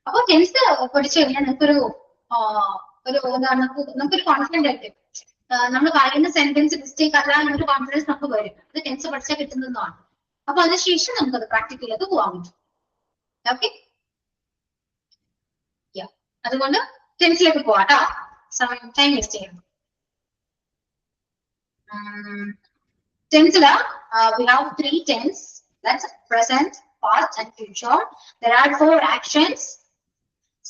അപ്പൊ ടെൻസ് പഠിച്ചു കഴിഞ്ഞാൽ നിങ്ങൾക്കൊരു എന്താണ്, നമുക്കൊരു കോൺഫിഡന്റ് ആയിട്ട് നമ്മൾ പറയുന്ന സെന്റൻസ് മിസ്റ്റേക്ക് അല്ല എന്നൊരു കോൺഫിഡൻസ് നമുക്ക് വരും. അത് ടെൻസ് പഠിച്ചാൽ കിട്ടുന്നതാണ്. അപ്പൊ അതിനുശേഷം നമുക്കത് പ്രാക്ടിക്കലിലേക്ക് പോകാൻ പറ്റും. ഓക്കെ, അതുകൊണ്ട് ടെൻസിലേക്ക് പോവാട്ടോ, സമയം ടൈം വേസ്റ്റ് ചെയ്യണം. Tense we have 3 tense, that's present, past and future. There are 4 actions: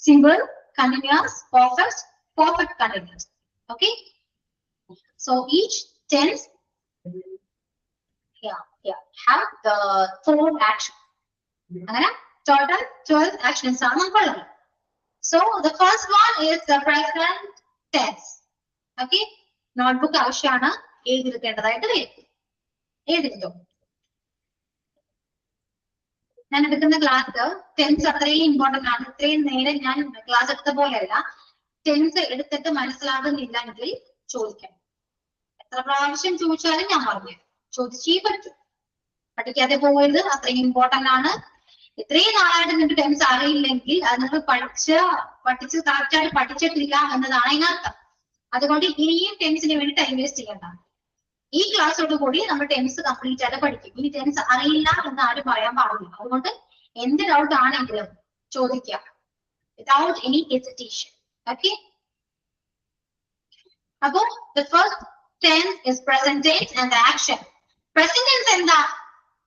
simple, continuous, perfect, perfect continuous. Okay, so each tense have the 4 actions. Agana total 12 actions are numbered. So the first one is the present tense. Okay, notebook avashyana എഴുതിയിരിക്കേണ്ടതായിട്ട് വരും. എഴുതിട്ടോ. ഞാൻ എടുക്കുന്ന ക്ലാസ് ടെൻസ് അത്രയും ഇമ്പോർട്ടന്റ് ആണ്. ഇത്രയും നേരം ഞാൻ ക്ലാസ് എടുത്ത പോലെയല്ല. ടെൻസ് എടുത്തിട്ട് മനസ്സിലാകുന്നില്ലെങ്കിൽ ചോദിക്കണം. എത്ര പ്രാവശ്യം ചോദിച്ചാലും ഞാൻ പറഞ്ഞു ചോദിച്ചേ പറ്റും. പഠിക്കാതെ പോകരുത്, അത്രയും ഇമ്പോർട്ടന്റ് ആണ്. ഇത്രയും നാളായിട്ട് നിങ്ങൾക്ക് ടെൻസ് അറിയില്ലെങ്കിൽ അത് നിങ്ങൾ പഠിച്ച് കറക്റ്റായിട്ട് പഠിച്ചിട്ടില്ല എന്നതാണ് അതിനർത്ഥം. അതുകൊണ്ട് ഇനിയും ടെൻസിന് വേണ്ടി ടൈം വേസ്റ്റ് ചെയ്യണ്ട. ഈ ക്ലാസ്സോട് കൂടി നമ്മൾ ടെൻസ് കംപ്ലീറ്റ് ആയിട്ട് പഠിക്കും. ഇനി ടെൻസ് അറിയില്ല എന്ന് ആരും പറയാൻ പാടില്ല. അതുകൊണ്ട് എന്ത് ഡൗട്ട് ആണെങ്കിലും ചോദിക്കാം, വിതൗട്ട് എനി ഹെസിറ്റേഷൻ. ഓക്കെ, അപ്പോ the first tense is present tense and the action. Present tense എന്താ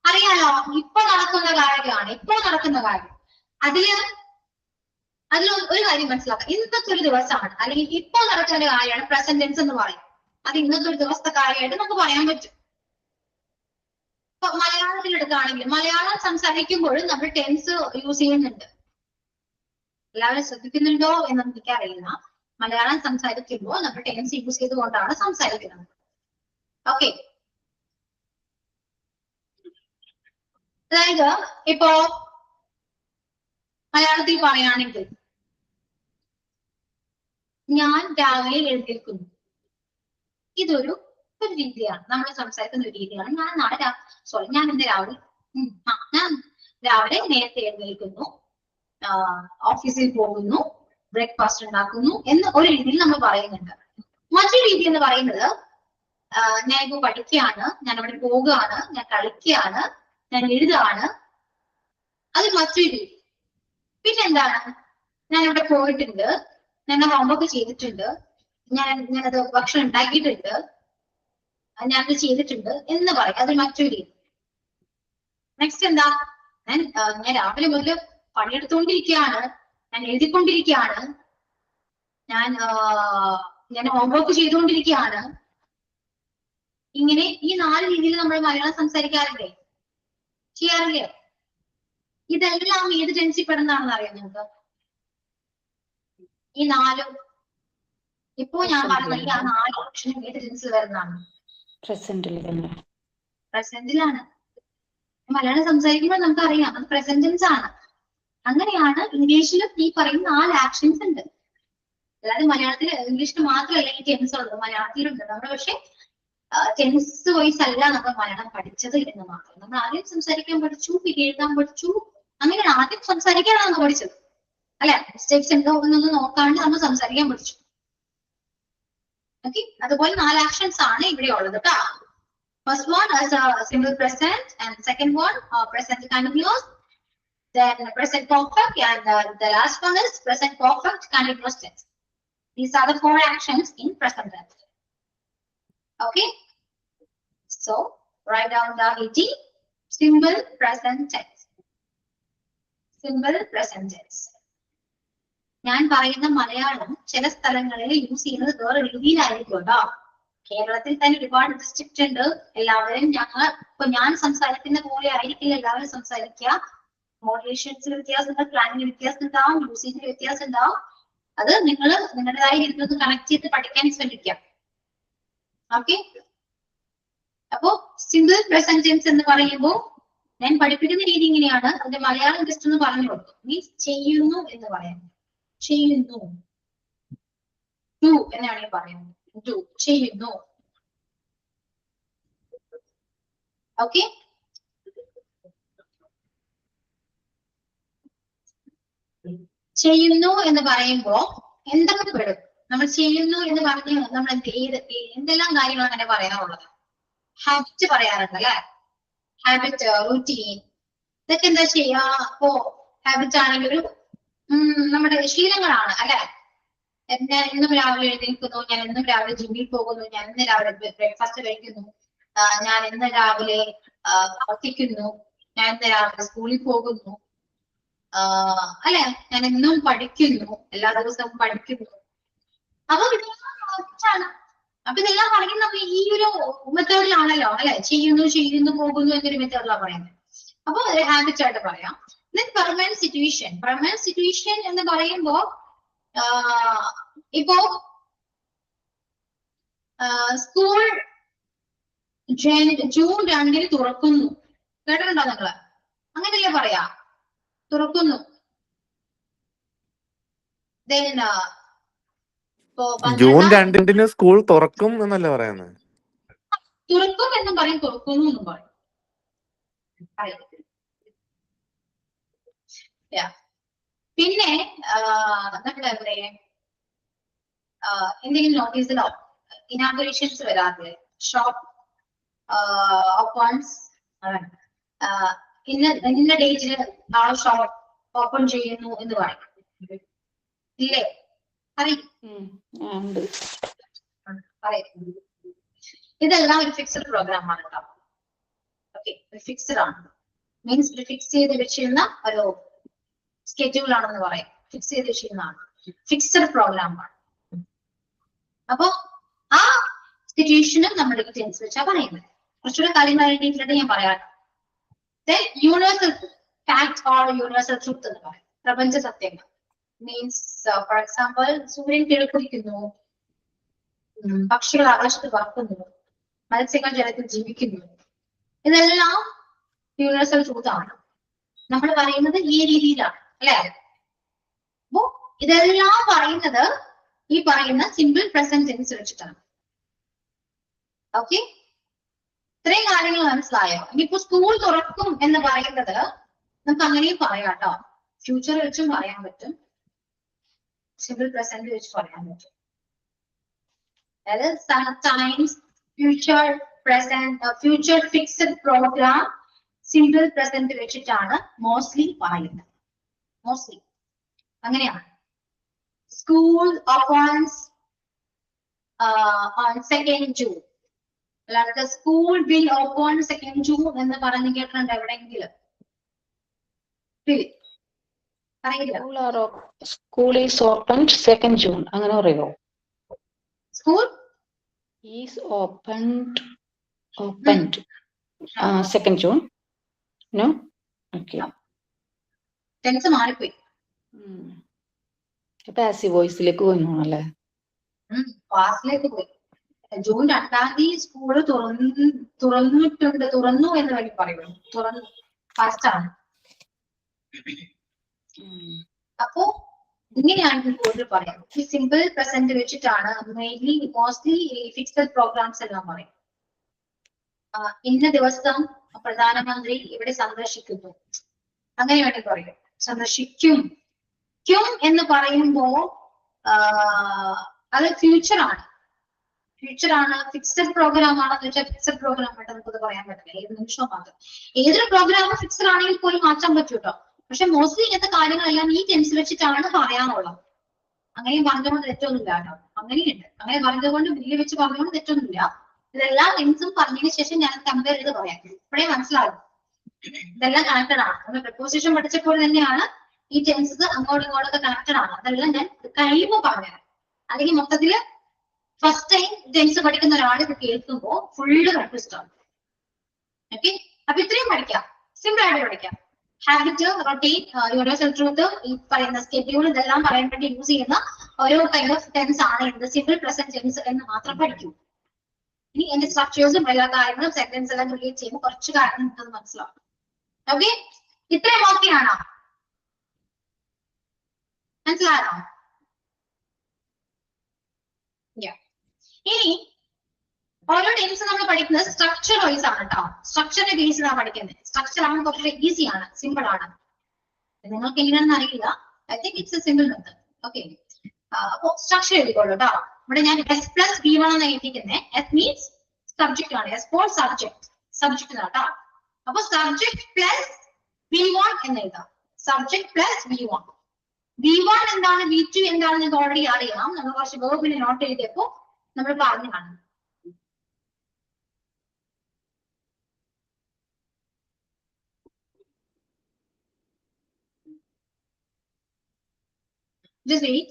അറിയാലോ, ഇപ്പൊ നടക്കുന്ന കാര്യമാണ്, ഇപ്പൊ നടക്കുന്ന കാര്യം. അതിൽ ഒരു കാര്യം മനസ്സിലാക്കാം, ഇന്നത്തെ ഒരു ദിവസമാണ് അല്ലെങ്കിൽ ഇപ്പൊ നടക്കുന്ന കാര്യമാണ് പ്രസന്റ് ടെൻസ് എന്ന് പറയും. അത് ഇന്നത്തെ ഒരു ദിവസത്തെ കാര്യമായിട്ട് നമുക്ക് പറയാൻ പറ്റും. ഇപ്പൊ മലയാളത്തിൽ എടുക്കുകയാണെങ്കിൽ മലയാളം സംസാരിക്കുമ്പോഴും നമ്മൾ ടെൻസ് യൂസ് ചെയ്യുന്നുണ്ട്. എല്ലാവരും ശ്രദ്ധിക്കുന്നുണ്ടോ എന്ന് എനിക്കറിയില്ല. മലയാളം സംസാരിക്കുമ്പോൾ നമ്മൾ ടെൻസ് യൂസ് ചെയ്തുകൊണ്ടാണ് സംസാരിക്കുന്നത്. ഓക്കെ, അതായത് ഇപ്പോ മലയാളത്തിൽ പറയുകയാണെങ്കിൽ ഞാൻ രാവിലെ എഴുന്നേൽക്കുന്നു. ഇതൊരു രീതിയാണ്, നമ്മൾ സംസാരിക്കുന്ന ഒരു രീതിയാണ്. ഞാൻ ഇന്ന് രാവിലെ നേരത്തെ എഴുന്നേൽക്കുന്നു, ഓഫീസിൽ പോകുന്നു, ബ്രേക്ക്ഫാസ്റ്റ് ഉണ്ടാക്കുന്നു എന്ന് ഒരു രീതിയിൽ നമ്മൾ പറയുന്നുണ്ട്. മറ്റൊരു രീതി എന്ന് പറയുന്നത് ഞാൻ ഇപ്പൊ പഠിക്കുകയാണ്, ഞാൻ അവിടെ പോകുകയാണ്, ഞാൻ കളിക്കുകയാണ്, ഞാൻ എഴുതാണ്. അത് മറ്റൊരു രീതി. പിന്നെന്താണ്, ഞാൻ ഇവിടെ പോയിട്ടുണ്ട്, ഞാൻ ഹോംവർക്ക് ചെയ്തിട്ടുണ്ട്, ഞാനത് ഭക്ഷണം ഉണ്ടാക്കിയിട്ടുണ്ട്, ഞാനത് ചെയ്തിട്ടുണ്ട് എന്ന് പറയും. അത് മറ്റൊരു രീതി. നെക്സ്റ്റ് എന്താ, ഞാൻ രാവിലെ മുതൽ പണിയെടുത്തുകൊണ്ടിരിക്കുകയാണ്, ഞാൻ എഴുതിക്കൊണ്ടിരിക്കുകയാണ്, ഞാൻ ഹോംവർക്ക് ചെയ്തുകൊണ്ടിരിക്കുകയാണ്. ഇങ്ങനെ ഈ 4 രീതിയിൽ നമ്മൾ മലയാളം സംസാരിക്കാറില്ലേ, ചെയ്യാറില്ലേ? ഇതെല്ലാം ഏത് ടെൻസിൽ പെടുന്നതാണെന്ന് അറിയാം നിങ്ങൾക്ക്? ഈ 4 ഇപ്പോ ഞാൻ പറഞ്ഞ ഈ 4 ഓപ്ഷനും ഏത് ടെൻസിൽ വരുന്നതാണ്? പ്രസന്റിലാണ്. മലയാളം സംസാരിക്കുമ്പോൾ നമുക്ക് അറിയാം അത് പ്രസന്റ് ടെൻസ് ആണ്. അങ്ങനെയാണ് ഇംഗ്ലീഷിലും ഈ പറയുന്ന 4 ആക്ഷൻസ് ഉണ്ട്. അല്ലാതെ മലയാളത്തിൽ ഇംഗ്ലീഷിൽ മാത്രമല്ല ഈ ടെൻസ് ഉള്ളത്, മലയാളത്തിലുണ്ട്. നമ്മൾ പക്ഷെ ടെൻസ് വൈസ് അല്ല നമ്മൾ മലയാളം പഠിച്ചത് എന്ന് മാത്രം. നമ്മൾ ആദ്യം സംസാരിക്കാൻ പഠിച്ചു, പിന്നെ എഴുതാൻ പഠിച്ചു, അങ്ങനെ ആദ്യം സംസാരിക്കാനാണ് പഠിച്ചത് അല്ലെ. മിസ്റ്റേക്സ് ഉണ്ടോ എന്നൊന്നും നോക്കാണ്ട് നമ്മൾ സംസാരിക്കാൻ പഠിച്ചു. ഓക്കെ, അതുപോലെ 4 ആക്ഷൻസ് ആണ് ഇവിടെ ഉള്ളത് കേട്ടോ. First one simple present, and second one present continuous, then present perfect, and the last one is present perfect continuous tense. These are the 4 actions in present tense. Okay, so write down the heading simple present tense. Simple present tense. ഞാൻ പറയുന്ന മലയാളം ചില സ്ഥലങ്ങളിൽ യൂസ് ചെയ്യുന്നത് വേറെ രീതിയിലായിരിക്കും കേട്ടോ. കേരളത്തിൽ തന്നെ ഒരുപാട് ഡിസ്ട്രിക്റ്റ് ഉണ്ട്. എല്ലാവരും ഞാൻ സംസാരിക്കുന്ന പോലെ ആയിരിക്കില്ല എല്ലാവരും സംസാരിക്കുക. മോഡുലേഷൻസിൽ വ്യത്യാസം ഉണ്ടാവും, പ്ലാനിങ് വ്യത്യാസം ഉണ്ടാവും, യൂസേജിൽ വ്യത്യാസം ഉണ്ടാവും. അത് നിങ്ങൾ നിങ്ങളുടേതായ രീതിയിൽ കണക്ട് ചെയ്ത് പഠിക്കാൻ ശ്രമിക്കാം. ഓക്കെ, അപ്പോ സിമ്പിൾ പ്രസന്റ് ടെൻസ് എന്ന് പറയുമ്പോൾ ഞാൻ പഠിപ്പിക്കുന്ന രീതി ഇങ്ങനെയാണ്. അതിന്റെ മലയാളം ജസ്റ്റ് ഒന്ന് പറഞ്ഞു കൊടുക്കും. മീൻസ് ചെയ്യുന്നു എന്ന് പറയാം. ചെയ്യുന്നു, ഡു എന്നാണ് ഞാൻ പറയുന്നത്. ഡു, ചെയ്യുന്നു. ഓക്കെ, ചെയ്യുന്നു എന്ന് പറയുമ്പോ എന്തൊക്കെ പെടും? നമ്മൾ ചെയ്യുന്നു എന്ന് പറഞ്ഞ് നമ്മൾ എന്തെല്ലാം കാര്യങ്ങളാണ് അങ്ങനെ പറയാറുള്ളത്? ഹാബിറ്റ് പറയാറുണ്ട് അല്ലെ. ഹാബിറ്റ്, റൂട്ടീൻ, ഇതൊക്കെ എന്താ ചെയ്യാ? അപ്പോ ഹാബിറ്റ് ആണെങ്കിൽ ഒരു നമ്മുടെ ശീലങ്ങളാണ് അല്ലെ. ഞാൻ എന്നും രാവിലെ എഴുന്നേൽക്കുന്നു, ഞാൻ എന്നും രാവിലെ ജിമ്മിൽ പോകുന്നു, ഞാൻ ഇന്ന് രാവിലെ ബ്രേക്ക്ഫാസ്റ്റ് കഴിക്കുന്നു, ഞാൻ ഇന്ന് രാവിലെ പ്രവർത്തിക്കുന്നു, ഞാൻ ഇന്ന് രാവിലെ സ്കൂളിൽ പോകുന്നു, അല്ലെ, ഞാൻ എന്നും പഠിക്കുന്നു, എല്ലാ ദിവസവും പഠിക്കുന്നു. അപ്പൊ ാണ്. അപ്പൊ ഇതെല്ലാം പറയുന്നത് ഈ ഒരു മെത്തേഡിലാണല്ലോ അല്ലെ. ചെയ്യുന്നു, പോകുന്നു എന്നൊരു മെത്തേഡിലാണ് പറയുന്നത്. അപ്പൊ ഒരു ഹാബിറ്റ് ആയിട്ട് പറയാം. Permanent situation. പെർമനന്റ് സിറ്റുവേഷൻ എന്ന് പറയുമ്പോ ഇപ്പോ സ്കൂൾ ജൂൺ 2 തുറക്കുന്നു. കേട്ടിട്ടുണ്ടോ നിങ്ങള്? അങ്ങനെയല്ലേ പറയാ, തുറക്കുന്നു. ജൂൺ 2 സ്കൂൾ തുറക്കും എന്നല്ലേ പറയുന്നത്? തുറക്കും എന്നും പറയും, തുറക്കുന്നു എന്നും പറയും. പിന്നെ നമ്മുടെ എന്താ എന്തെങ്കിലും നോട്ടീസിലോ ഇനാഗുറേഷൻസ് വരാതെ ഷോപ്പ് ഓപ്പൺസ്, ഇന്ന ഡേറ്റില് ആ ഷോപ്പ് ഓപ്പൺ ചെയ്യുന്നു എന്ന് പറയും ഇല്ലേ? പറയും. ഇതെല്ലാം ഒരു ഫിക്സഡ് പ്രോഗ്രാം ആണ് കേട്ടോ. ഓക്കെ, ഫിക്സഡ് ആണ്. മീൻസ് ഒരു ഫിക്സ് ചെയ്ത് വെച്ചിരുന്ന ഒരു സ്കെഡ്യൂൾ ആണെന്ന് പറയാം. ഫിക്സ് ചെയ്ത് വെച്ചിരുന്നതാണ്, ഫിക്സഡ് പ്രോഗ്രാം ആണ്. അപ്പൊ ആ സിറ്റുവേഷനും നമ്മുടെ ടെൻസ് വെച്ചാ പറയുന്നത്. കുറച്ചുകൂടെ കാര്യങ്ങൾ ഡീറ്റെയിലായിട്ട് ഞാൻ പറയാം. Universal fact or universal truth എന്ന് പറയും. പ്രപഞ്ച സത്യങ്ങൾ. മീൻസ് ഫോർ എക്സാമ്പിൾ, സൂര്യൻ കിഴക്കുദിക്കുന്നു, പക്ഷികൾ ആകാശത്ത് പറക്കുന്നു, മത്സ്യങ്ങൾ ജലത്തിൽ ജീവിക്കുന്നു. ഇതെല്ലാം യൂണിവേഴ്സൽ ട്രൂത്ത് ആണ്. നമ്മൾ പറയുന്നത് ഈ രീതിയിലാണ് അല്ലെ. അപ്പോ ഇതെല്ലാം പറയുന്നത് ഈ പറയുന്ന സിമ്പിൾ പ്രസന്റ് ടെൻസ് വെച്ചിട്ടാണ്. ഓക്കെ, ഇത്രയും കാര്യങ്ങൾ മനസ്സിലായോ? ഇനിയിപ്പോ സ്കൂൾ തുറക്കും എന്ന് പറയുന്നത് നമുക്ക് അങ്ങനെയും പറയാം കേട്ടോ. ഫ്യൂച്ചർ വെച്ചും പറയാൻ പറ്റും, സിമ്പിൾ പ്രസന്റ് വെച്ച് പറയാൻ പറ്റും. അതായത് sometimes future present, future fixed programme simple present വെച്ചിട്ടാണ് മോസ്റ്റ്ലി പറയുന്നത്. മോസ്റ്റ്ലി അങ്ങനെയാണ്. School opens on 2nd June. അല്ലാതെ school will open 2nd June എന്ന് പറഞ്ഞു കേട്ടിട്ടുണ്ട് എവിടെയെങ്കിലും? School is opened 2nd June അങ്ങനെ പറയുമോ? School is opened 2nd June. No, okay. Tense മാറിപ്പോയി. പാസീവ് വോയിസിലേക്ക് പോയില്ലേ? ക്ലാസ്സിലേക്ക് പോയി. ജൂൺ 2 സ്കൂള് തുറന്നിട്ടുണ്ട്, തുറന്നു എന്ന് വേണ്ടി പറയുള്ളൂ. തുറന്നു ഫാസ്റ്റ് ആണ്. അപ്പോ ഇങ്ങനെയാണ് കൂടുതൽ പറയാം. ഈ സിമ്പിൾ പ്രസന്റ് വെച്ചിട്ടാണ് മോസ്റ്റ്ലി ഫിക്സഡ് പ്രോഗ്രാംസ് എല്ലാം പറയും. ഇന്ന ദിവസം പ്രധാനമന്ത്രി ഇവിടെ സന്ദർശിക്കുന്നു, അങ്ങനെ വേണ്ടി പറയും. സന്ദർശിക്കും. എന്ന് പറയുമ്പോ അത് ഫ്യൂച്ചർ ആണ്. ഫ്യൂച്ചർ ആണ്. ഫിക്സഡ് പ്രോഗ്രാം ആണെന്ന് വെച്ചാൽ ഫിക്സഡ് പ്രോഗ്രാം ആയിട്ട് നമുക്കത് പറയാൻ പറ്റില്ല. ഏത് നിമിഷവും മാറ്റാം. ഏതൊരു പ്രോഗ്രാമും ഫിക്സഡ് ആണെങ്കിൽ പോലും മാറ്റാൻ പറ്റും കേട്ടോ. പക്ഷെ മോസ്റ്റ്ലി ഇങ്ങനത്തെ കാര്യങ്ങളെല്ലാം ഈ ടെൻസ് വെച്ചിട്ടാണ് പറയാനുള്ളത്. അങ്ങനെ പറഞ്ഞുകൊണ്ട് തെറ്റൊന്നുമില്ല കേട്ടോ. അങ്ങനെയുണ്ട്. അങ്ങനെ പറഞ്ഞുകൊണ്ട് ബില്ല് വെച്ച് പറഞ്ഞുകൊണ്ട് തെറ്റൊന്നുമില്ല. ഇതെല്ലാ ടെൻസും പറഞ്ഞതിന് ശേഷം ഞാൻ കമ്പയർ ചെയ്ത് പറയാം. ഇപ്പോഴേ മനസ്സിലാകും ഇതെല്ലാം കണക്റ്റഡ് ആണ്. നമ്മൾ പ്രിപ്പോസിഷൻ പഠിച്ചപ്പോൾ തന്നെയാണ് ഈ ടെൻസസ് അങ്ങോട്ടും ഇങ്ങോട്ടൊക്കെ കണക്റ്റഡ് ആണ്. അതെല്ലാം ഞാൻ കഴിയുമ്പോൾ പറഞ്ഞുതരാം. അല്ലെങ്കിൽ മൊത്തത്തില് ഫസ്റ്റ് ടൈം ടെൻസ് പഠിക്കുന്ന ഒരാൾ ഇത് കേൾക്കുമ്പോൾ ഫുള്ള് കൺഫ്യൂസ്ഡ് ആണ്. ഓക്കെ, അപ്പൊ ഇത്രയും പഠിക്കാം. സിമ്പിൾ ആയിട്ട് പഠിക്കാം. ഹാബിറ്റ്, റൊട്ടീൻ, യൂണിവേഴ്സൽ ട്രൂത്ത്, ഈ പറയുന്ന സ്കെഡ്യൂൾ, ഇതെല്ലാം പറയാൻ വേണ്ടി യൂസ് ചെയ്യുന്ന ഓരോ കൈൻഡ് ഓഫ് ടെൻസ് ആണ് എന്ത് സിമ്പിൾ പ്രസന്റ് ടെൻസ് എന്ന് മാത്രം പഠിക്കും. ഇനി എന്റെ സ്ട്രക്ചേഴ്സും എല്ലാ കാര്യങ്ങളും സെന്റൻസ് എല്ലാം ക്രിയേറ്റ് ചെയ്യുമ്പോൾ കുറച്ച് കാര്യങ്ങൾ നമുക്കത് മനസ്സിലാവും. ഓക്കെ, ഇത്രയും ഓക്കെ ആണോ? മനസ്സിലായോ? ഇനി ഓരോ ടെൻസ് നമ്മൾ പഠിക്കുന്നത് സ്ട്രക്ചർ വൈസ് ആണ് കേട്ടോ. സ്ട്രക്ചറിന്റെ ബേസിലാണ് പഠിക്കുന്നത്. സ്ട്രക്ചർ ആണ് കുറച്ച് ഈസി ആണ്, സിമ്പിൾ ആണ്. നിങ്ങൾക്ക് എങ്ങനെയാണെന്ന് അറിയില്ല. I think it's a simple method. Okay, അപ്പൊ സ്ട്രക്ചർ എഴുതിക്കോളൂ കേട്ടോ. ഇവിടെ ഞാൻ S+V1 എന്ന് എഴുതിക്കുന്നത്. S മീൻസ് സബ്ജക്ട് ആണ്. S for subject. സബ്ജക്ട് കേട്ടോ. അപ്പൊ സബ്ജക്ട് പ്ലസ് V1 എന്ന് എഴുതാം. Subject plus V1. V1 എന്താണ്, V2 എന്താണെന്ന് നിങ്ങൾക്ക് ഓൾറെഡി അറിയാം. നമ്മൾ കുറച്ച് വേർബിന് നോട്ട് എഴുതിയപ്പോ നമ്മൾ പറഞ്ഞു കാണും. Just wait.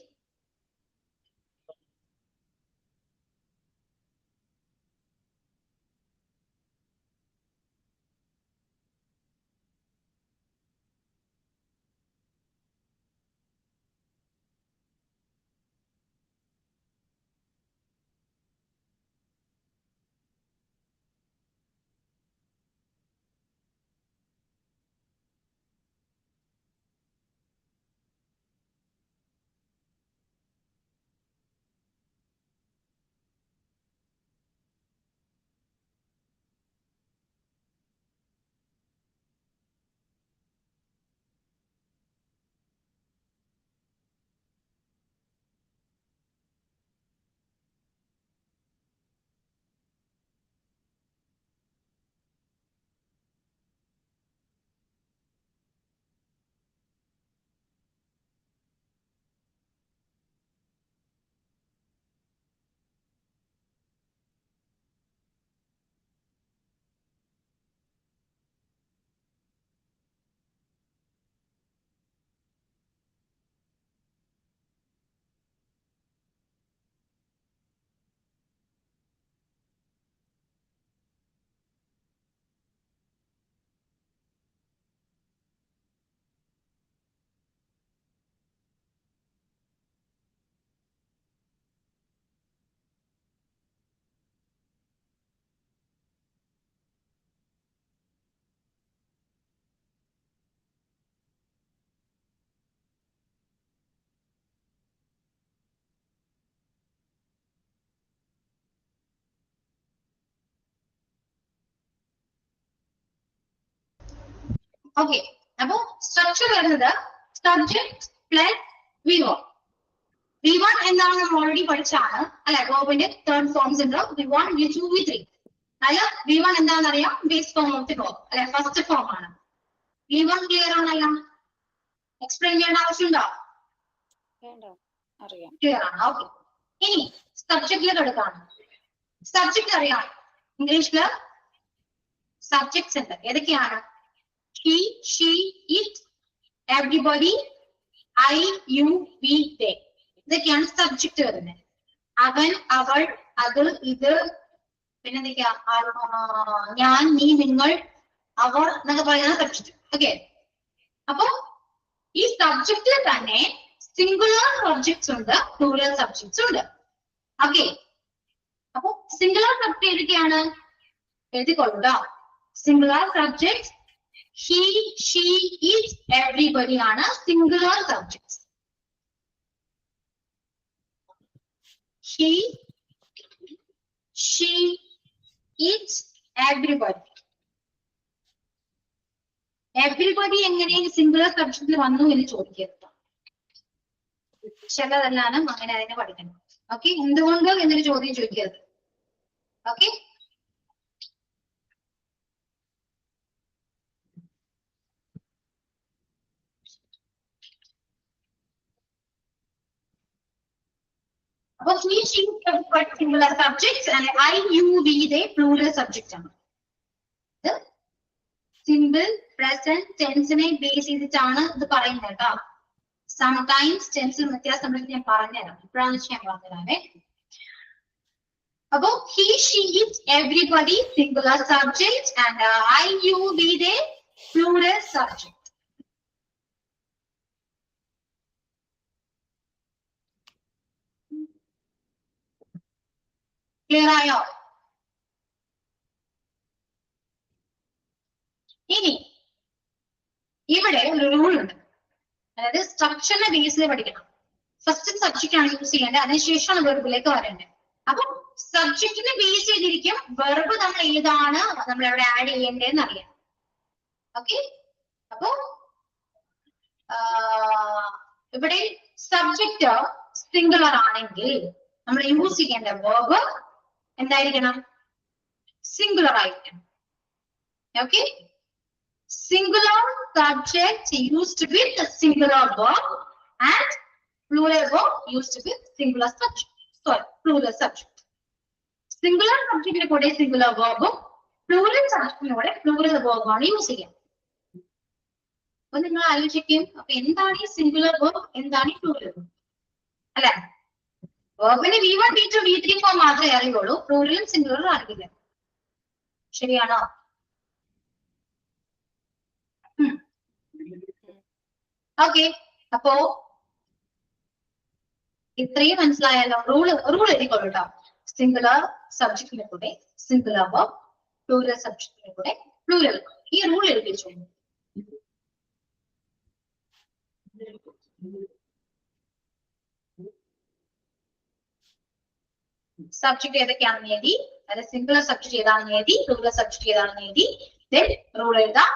ഓക്കെ, അപ്പൊ സ്ട്രക്ചർ വരുന്നത് സബ്ജക്ട് പ്ലസ് V1. V1 എന്താണ് നമ്മൾ ഓൾറെഡി പഠിച്ചാണ് അല്ലെ. വേർബിന്റെ തേർഡ് ഫോംസ് ഉണ്ട്. V1, V2, V3. അല്ല, V1 എന്താണെന്ന് അറിയാം, base form of the verb അല്ലെ, ഫസ്റ്റ് ഫോം ആണ്. V1 ക്ലിയർ ആണല്ലോ? എക്സ്പ്ലെയിൻ ചെയ്യേണ്ട ആവശ്യമുണ്ടോ? ക്ലിയർ ആണ്. ഓക്കെ, ഇനി സബ്ജക്റ്റിലേക്ക് എടുക്കാണ്. സബ്ജക്ട് അറിയാം, ഇംഗ്ലീഷില് സബ്ജക്ട്സ് ഉണ്ട്. ഏതൊക്കെയാണ്? he, she, it, everybody, I, you, we, they. ഇതൊക്കെയാണ് സബ്ജക്ട് വരുന്നത്. അവൻ, അവൾ, അത്, ഇത്, പിന്നെ എന്തൊക്കെയാ, ഞാൻ, നീ, നിങ്ങൾ, അവർ എന്നൊക്കെ പറയുന്ന സബ്ജക്ട്. ഓക്കെ, അപ്പൊ ഈ സബ്ജക്റ്റിൽ തന്നെ സിംഗുലർ സബ്ജക്ട്സ് ഉണ്ട്, പ്ലൂറൽ സബ്ജക്ട്സ് ഉണ്ട്. ഓക്കെ, അപ്പൊ സിംഗുലർ സബ്ജക്ട് ഏതൊക്കെയാണ് എഴുതിക്കൊള്ളുക. Singular subject he, she, it, everybody ആണ് singular subjects. he, she, it, everybody. Everybody എങ്ങനെ സിംഗുലർ സബ്ജക്റ്റിൽ വന്നു എന്ന് ചോദിക്കരുത്. ചിലതെല്ലാം അങ്ങനെ അതിനെ പഠിക്കണം. ഓക്കെ, എന്തുകൊണ്ട് എന്നൊരു ചോദ്യം ചോദിക്കരുത്. ഓക്കെ, അപ്പൊ he, she singular subjects and I, you, we, they plural subject ആണ്. സിമ്പിൾ പ്രസന്റ് ടെൻസിനെ ബേസ് ചെയ്തിട്ടാണ് ഇത് പറയുന്നത് കേട്ടോ. സംടൈംസ് ടെൻസിൽ വ്യത്യാസം ഞാൻ പറഞ്ഞുതരാം. ഇപ്പോഴാണ് ഞാൻ പറഞ്ഞുതരാമേ. അപ്പൊ he, she, it, everybody singular subject and I, you, we, they plural subject. Clear ആയോ? ഇനി ഇവിടെ ഒരു റൂൾ ഉണ്ട്. അതായത് സ്ട്രക്ചറിനെ ബേസിൽ പഠിക്കണം. ഫസ്റ്റ് സബ്ജക്റ്റ് ആണ് യൂസ് ചെയ്യേണ്ടത്, അതിനുശേഷമാണ് വെർബിലേക്ക് വരേണ്ടത്. അപ്പൊ സബ്ജക്റ്റിനെ ബേസ് ചെയ്തിരിക്കും വെർബ് നമ്മൾ ഏതാണ് നമ്മൾ എവിടെ ആഡ് ചെയ്യേണ്ടതെന്ന് അറിയാം. ഓക്കെ, അപ്പൊ ഇവിടെ സബ്ജക്റ്റ് സിംഗുലർ ആണെങ്കിൽ നമ്മൾ യൂസ് ചെയ്യേണ്ട വെർബ് എന്തായിരിക്കണം? സിംഗുലർ ആയിരിക്കണം. Okay, singular subject used with a singular verb and plural verb used with singular subject. Sorry, plural subject. Singular subject ine kode singular verb, plural subject ine kode plural verb ആണ് യൂസ് ചെയ്യുക. അപ്പോൾ നിങ്ങൾ ആലോചിക്കും, അപ്പൊ എന്താണ് ഈ സിംഗുലർ verb, എന്താണ് ഈ പ്ലൂറൽ verb? അല്ലെ, വെർബിന് V1, V2, V3 ഫോം മാത്രമേ അറിയുള്ളൂ, പ്ലൂറലും സിംഗുലറും അറിയില്ല. ശരിയാണോ? ഓക്കെ, അപ്പോ ഇത്രയും മനസ്സിലായല്ലോ. റൂൾ എഴുതിക്കോളൂ കേട്ടോ. സിംഗുലർ സബ്ജക്റ്റിനെ കൂടെ സിംഗുലർ verb, പ്ലൂറൽ സബ്ജക്റ്റിനെ കൂടെ പ്ലൂറൽ. ഈ റൂൾ എഴുതി വെച്ചോളൂ. സബ്ജക്ട് ഏതൊക്കെയാണെന്ന് എഴുതി, അതായത് സിംഗുലർ സബ്ജക്ട് ഏതാണെന്ന് എഴുതി, പ്ലൂറൽ സബ്ജക്ട് ഏതാണെന്ന് എഴുതി, then റൂൾ എഴുതാം.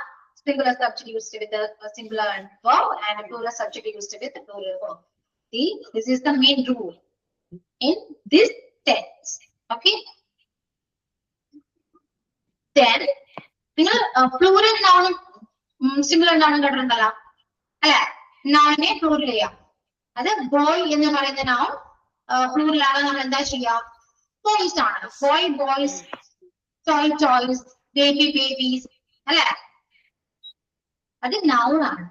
Singular subject used with a singular verb and a plural subject used with a plural verb. See, this is the main rule in this tense. Okay. Then, plural noun, singular noun കണ്ടിട്ടുണ്ടല്ലോ അല്ലെ? noun plural ചെയ്യാം. അത് boy എന്ന് പറയുന്ന noun plural ആണ്. നമ്മൾ എന്താ ചെയ്യാ? boys ആണ്. boy, boys, toy, toys, baby, babies അല്ലെ? അത് noun ആണ്.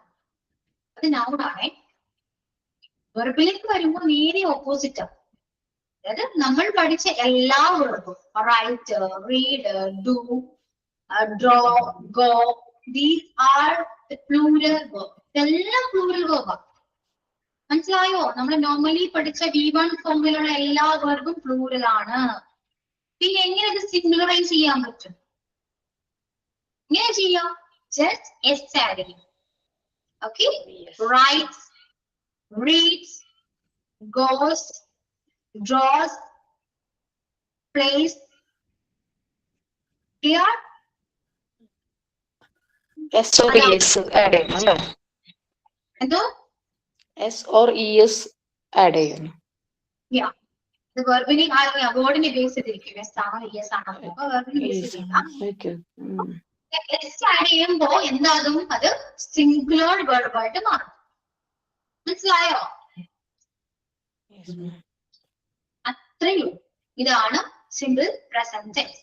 അത് noun ആണേ. വെർബിലേക്ക് വരുമ്പോൾ നേരെ ഓപ്പോസിറ്റ് ആണ്. അതായത് നമ്മൾ പഠിച്ച എല്ലാ വെർബും write, read, do, draw, go, these are plural verb. ഇതെല്ലാം പ്ലൂറൽ വെർബാണ്. മനസ്സിലായോ? നമ്മൾ നോർമലി പഠിച്ച V1 ഫോമിലുള്ള എല്ലാ വെർബും പ്ലൂറൽ ആണ്. പിന്നെ എങ്ങനെ ഇത് സിംഗുലറൈസ് ചെയ്യാൻ പറ്റും? എങ്ങനെ ചെയ്യാം? Just S add ചെയ്യും. Okay, writes, reads, goes, draws, plays. Clear? S or ES add ചെയ്യണം അല്ലേ? എന്തോ? S or ES add ചെയ്യണം. Yeah. The verbiനെ വേർഡിനെ ബേസ് ചെയ്തിരിക്കും. S ആണോ ES ആണോ? അപ്പൊ വെർബിനെ ബേസ് ചെയ്തിരിക്കും. S ആഡ് ചെയ്യുമ്പോ എന്താകും? അത് സിംഗുലർ വെർബായിട്ട് മാറും. മനസ്സിലായോ? അത്രയൂ. ഇതാണ് സിംഗിൾ പ്രസന്റ് ടെൻസ്.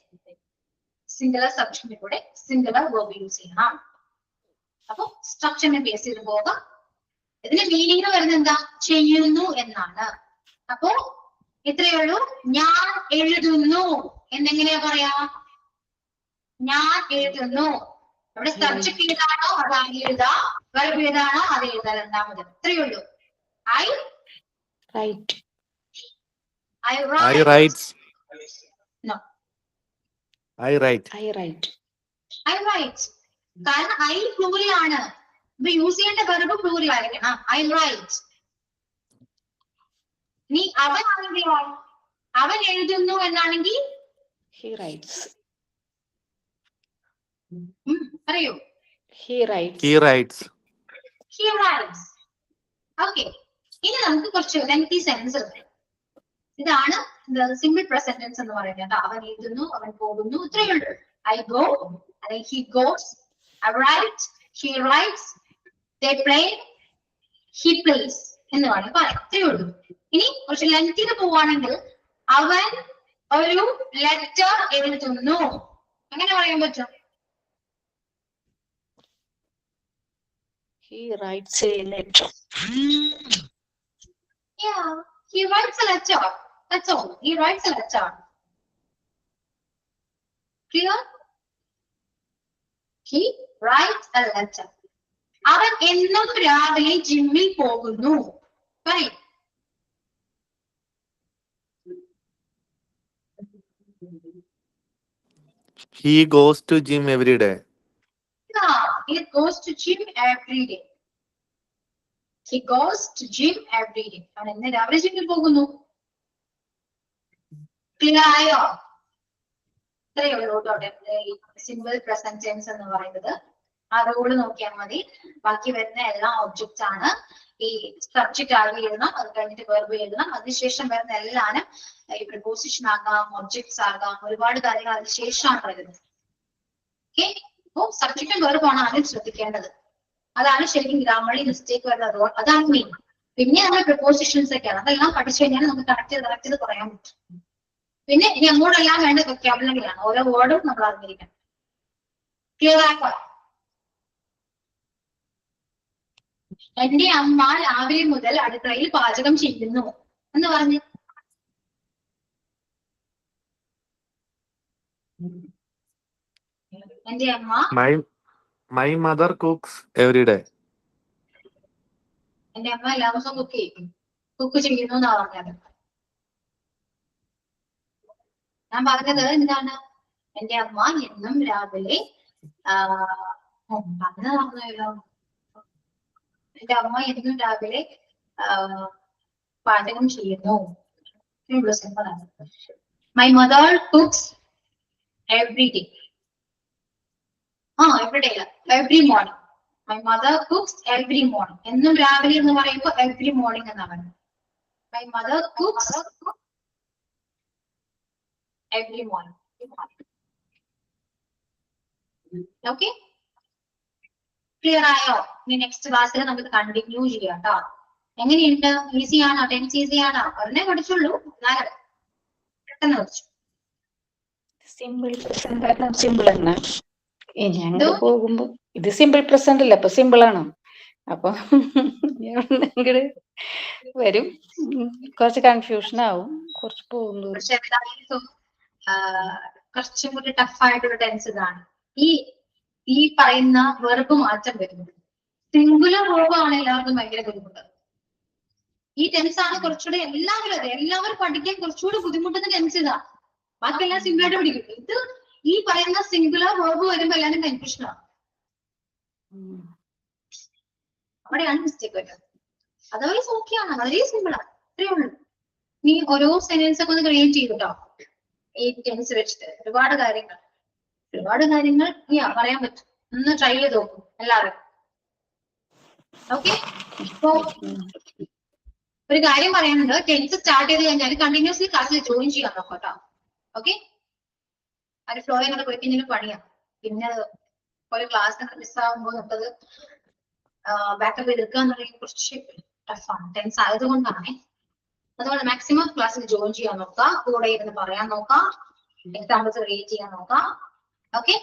സിംഗുലർ സബ്ജക്റ്റിന്റെ കൂടെ സിംഗുലർ വെർബ് യൂസ് ചെയ്യണം. അപ്പൊ സ്ട്രക്ചറിനെ ബേസ് ചെയ്ത് പോകാം. ഇതിന്റെ മീനിങ് വരുന്നത് എന്താ? ചെയ്യുന്നു എന്നാണ്. അപ്പോ ഇത്രയേ ഉള്ളൂ. ഞാൻ എഴുതുന്നു എന്നെങ്ങനെയാ പറയാ? ഞാൻ എഴുതുന്നു. അവിടെ സബ്ജക്ട് ഏതാണോ അതാണ് എഴുതാ, വെർബ് ഏതാണോ അത് എഴുതാ. രണ്ടാമത് ഇത്രയേ ഉള്ളൂ. I Right. I write. No. I write. I write. I write. കാരണം I പ്ലൂറൽ ആണ്. ഇപ്പൊ യൂസ് ചെയ്യേണ്ട വെർബ് പ്ലൂറൽ ആയിരിക്കണം. I write. നീ അവൻ ആണെങ്കിലോ? അവൻ എഴുതുന്നു എന്നാണെങ്കിൽ He writes. പറയൂ. He writes. He writes. He writes. Okay. ഇനി നമുക്ക് കുറച്ച് ലെങ്തി സെൻസ് ഉണ്ട്. ഇതാണ് സിമ്പിൾ പ്രസന്റ് ടെൻസ് എന്ന് പറയുന്നത്. അവൻ എഴുതുന്നു, അവൻ പോകുന്നു, ഇത്രയേ ഉള്ളൂ. I go, അല്ലെങ്കിൽ he goes. I write, he writes. They play, he plays എന്ന് വേണമെങ്കിൽ പറയാം. ഇത്രയേ ഉള്ളൂ. ഇനി കുറച്ച് ലെങ്തിന് പോവാണെങ്കിൽ അവൻ ഒരു ലെറ്റർ എഴുതുന്നു, അങ്ങനെ പറയാൻ പറ്റും. He writes a letter. Yeah, he writes a letter. That's all. He writes a letter. Clear? He writes a letter. അവൻ എന്നും രാവിലെ ജിമ്മിൽ പോകുന്നു. പറയും. He goes to gym every day. Yeah, he goes to gym every day. He goes to gym every day. അവൻ എന്ന് രാവിലെ ജിമ്മിൽ പോകുന്നു. ക്ലിയർ ആയോ? ഇത്രയേ ഉള്ളൂ സിമ്പിൾ പ്രസന്റ് ടെൻസ് എന്ന് പറയുന്നത്. ആ റൂള് നോക്കിയാൽ മതി. ബാക്കി വരുന്ന എല്ലാ ഒബ്ജക്റ്റ് ആണ്. ഈ സബ്ജക്റ്റ് ആദ്യം എഴുതണം, അത് കഴിഞ്ഞിട്ട് വെർബ് എഴുതണം, അതിനുശേഷം വരുന്ന എല്ലാനും ഈ പ്രിപോസിഷൻ ആകാം, ഒബ്ജക്ട്സ് ആകാം, ഒരുപാട് കാര്യങ്ങൾ അതിനുശേഷമാണ് വരുന്നത്. ഓക്കെ, അപ്പോ സബ്ജക്റ്റും വെർബാണ് ആദ്യം ശ്രദ്ധിക്കേണ്ടത്. അതാണ് ശരിക്കും ഗ്രാമറിൽ മിസ്റ്റേക്ക് വരുന്ന റോൾ. അതാണ് മെയിൻ. പിന്നെ നമ്മൾ പ്രിപോസിഷൻസ് ഒക്കെയാണ്, അതെല്ലാം പഠിച്ചു കഴിഞ്ഞാൽ നമുക്ക് കറക്റ്റ് ചെയ്ത് പറയാൻ പറ്റും. പിന്നെ ഇനി അങ്ങോട്ടെല്ലാം വേണ്ട വൊക്കാബുലറിയാണ്, ഓരോ വേർഡും നമ്മൾ അറിഞ്ഞിരിക്കണം. ക്ലിയർ ആക്കോ? എന്റെ അമ്മ രാവിലെ മുതൽ അടുക്കളയിൽ പാചകം ചെയ്യുന്നു എന്ന് പറഞ്ഞു. എന്റെ അമ്മ My mother cooks every day. എന്റെ അമ്മ എല്ലാ ദിവസവും കുക്ക് ചെയ്യുന്നു എന്നാ പറഞ്ഞത്. ഞാൻ പറഞ്ഞത് എന്താണ്? എന്റെ അമ്മ എന്നും രാവിലെ പറഞ്ഞല്ലോ, എന്റെ അമ്മ എന്നും രാവിലെ പാചകം ചെയ്യുന്നു. My mother cooks every day. Every day every morning. My mother cooks every morning. എന്നും രാവിലെ എന്ന് പറയുമ്പോൾ എവറി മോർണിംഗ് എന്നാണ് പറയുന്നത്. My mother cooks every morning. Okay, clear ആയോ? ഇനി നെക്സ്റ്റ് ക്ലാസ്സിൽ നമുക്ക് കണ്ടിന്യൂ ചെയ്യാം കേട്ടോ. എങ്ങനെയുണ്ട്? ഈസി ആണോ? ടെൻസ് ഈസി ആണോ? ഒരെണ്ണേ പഠിച്ചുള്ളൂ, എന്നാലും പെട്ടെന്ന് പഠിച്ചു. സിമ്പിൾ പ്രസന്റ് സിമ്പിൾ തന്നെ. ഇനി അങ്ങോട്ട് പോകുമ്പോ ഇത് സിമ്പിൾ പ്രസന്റ് അല്ല, അപ്പൊ സിമ്പിൾ ആണ്. അപ്പൊ ഇങ്ങോട്ട് വരും, കുറച്ച് കൺഫ്യൂഷൻ ആവും, കുറച്ച് പോകുന്നു. പക്ഷെ എന്തായാലും കുറച്ചും കൂടി ടഫായിട്ടുള്ള ടെൻസ് ഇതാണ്. ഈ പറയുന്ന വെർബ് മാറ്റം വരുന്നത്. സിംഗുലർ വെർബ് ആണ് എല്ലാവർക്കും ഭയങ്കര ബുദ്ധിമുട്ട്. ഈ ടെൻസ് ആണ് കുറച്ചുകൂടെ എല്ലാവരും പഠിക്കാൻ കുറച്ചുകൂടി ബുദ്ധിമുട്ടുന്ന ടെൻസ് ഇതാണ്. ബാക്കിയെല്ലാം സിമ്പിൾ ആയിട്ട് പഠിക്കും. ഇത് ഈ പറയുന്ന സിംഗുലർ വെർബ് വരുമ്പോ എല്ലാവരും കൺഫ്യൂഷനാണ്. അവിടെയാണ് മിസ്റ്റേക്ക് വരുന്നത്. അതർവൈസ് ഓക്കെയാണ്, വളരെ സിമ്പിൾ ആണ്, ഇത്രയേ ഉള്ളൂ. നീ ഓരോ സെന്റൻസ് ഒക്കെ ഒന്ന് ക്രിയേറ്റ് ചെയ്തിട്ടോ ഈ ടെൻസ് വെച്ചിട്ട് ഒരുപാട് കാര്യങ്ങൾ പറയാൻ പറ്റും. ഒന്ന് ട്രൈ ചെയ്ത് നോക്കും എല്ലാവരും. ഓക്കെ, ഇപ്പോ ഒരു കാര്യം പറയാനുണ്ട്. ടെൻസ് സ്റ്റാർട്ട് ചെയ്ത് കഴിഞ്ഞാൽ കണ്ടിന്യൂസ്ലി ക്ലാസ്സിൽ ജോയിൻ ചെയ്യാൻ നോക്കട്ടോ. ഓക്കെ, അത് ഫ്ലോ ചെയ്തൊക്കെ പോയി കഴിഞ്ഞാൽ പണിയാണ്. പിന്നെ ഒരു ക്ലാസ് മിസ്സാകുമ്പോൾ നമുക്കത് ബാക്കപ്പ് എടുക്കുക എന്നുണ്ടെങ്കിൽ കുറച്ച് ടഫാണ്. ടെൻസ് ആയതുകൊണ്ടാണ്. അതുകൊണ്ട് മാക്സിമം ക്ലാസ്സിൽ ജോയിൻ ചെയ്യാൻ നോക്കുക, കൂടെ ഇരുന്ന് പറയാൻ നോക്കാം, എക്സാമ്പിൾസ് റീഡ് ചെയ്യാൻ നോക്കാം. Okay?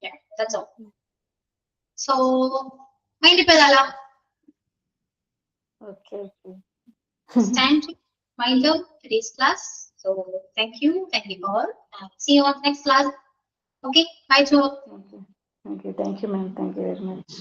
Yeah, that's all. So, mind if I Okay. stand mind up today's class. So, thank you all. See you on next class. Okay, bye to all. Thank you, ma'am. Thank you very much.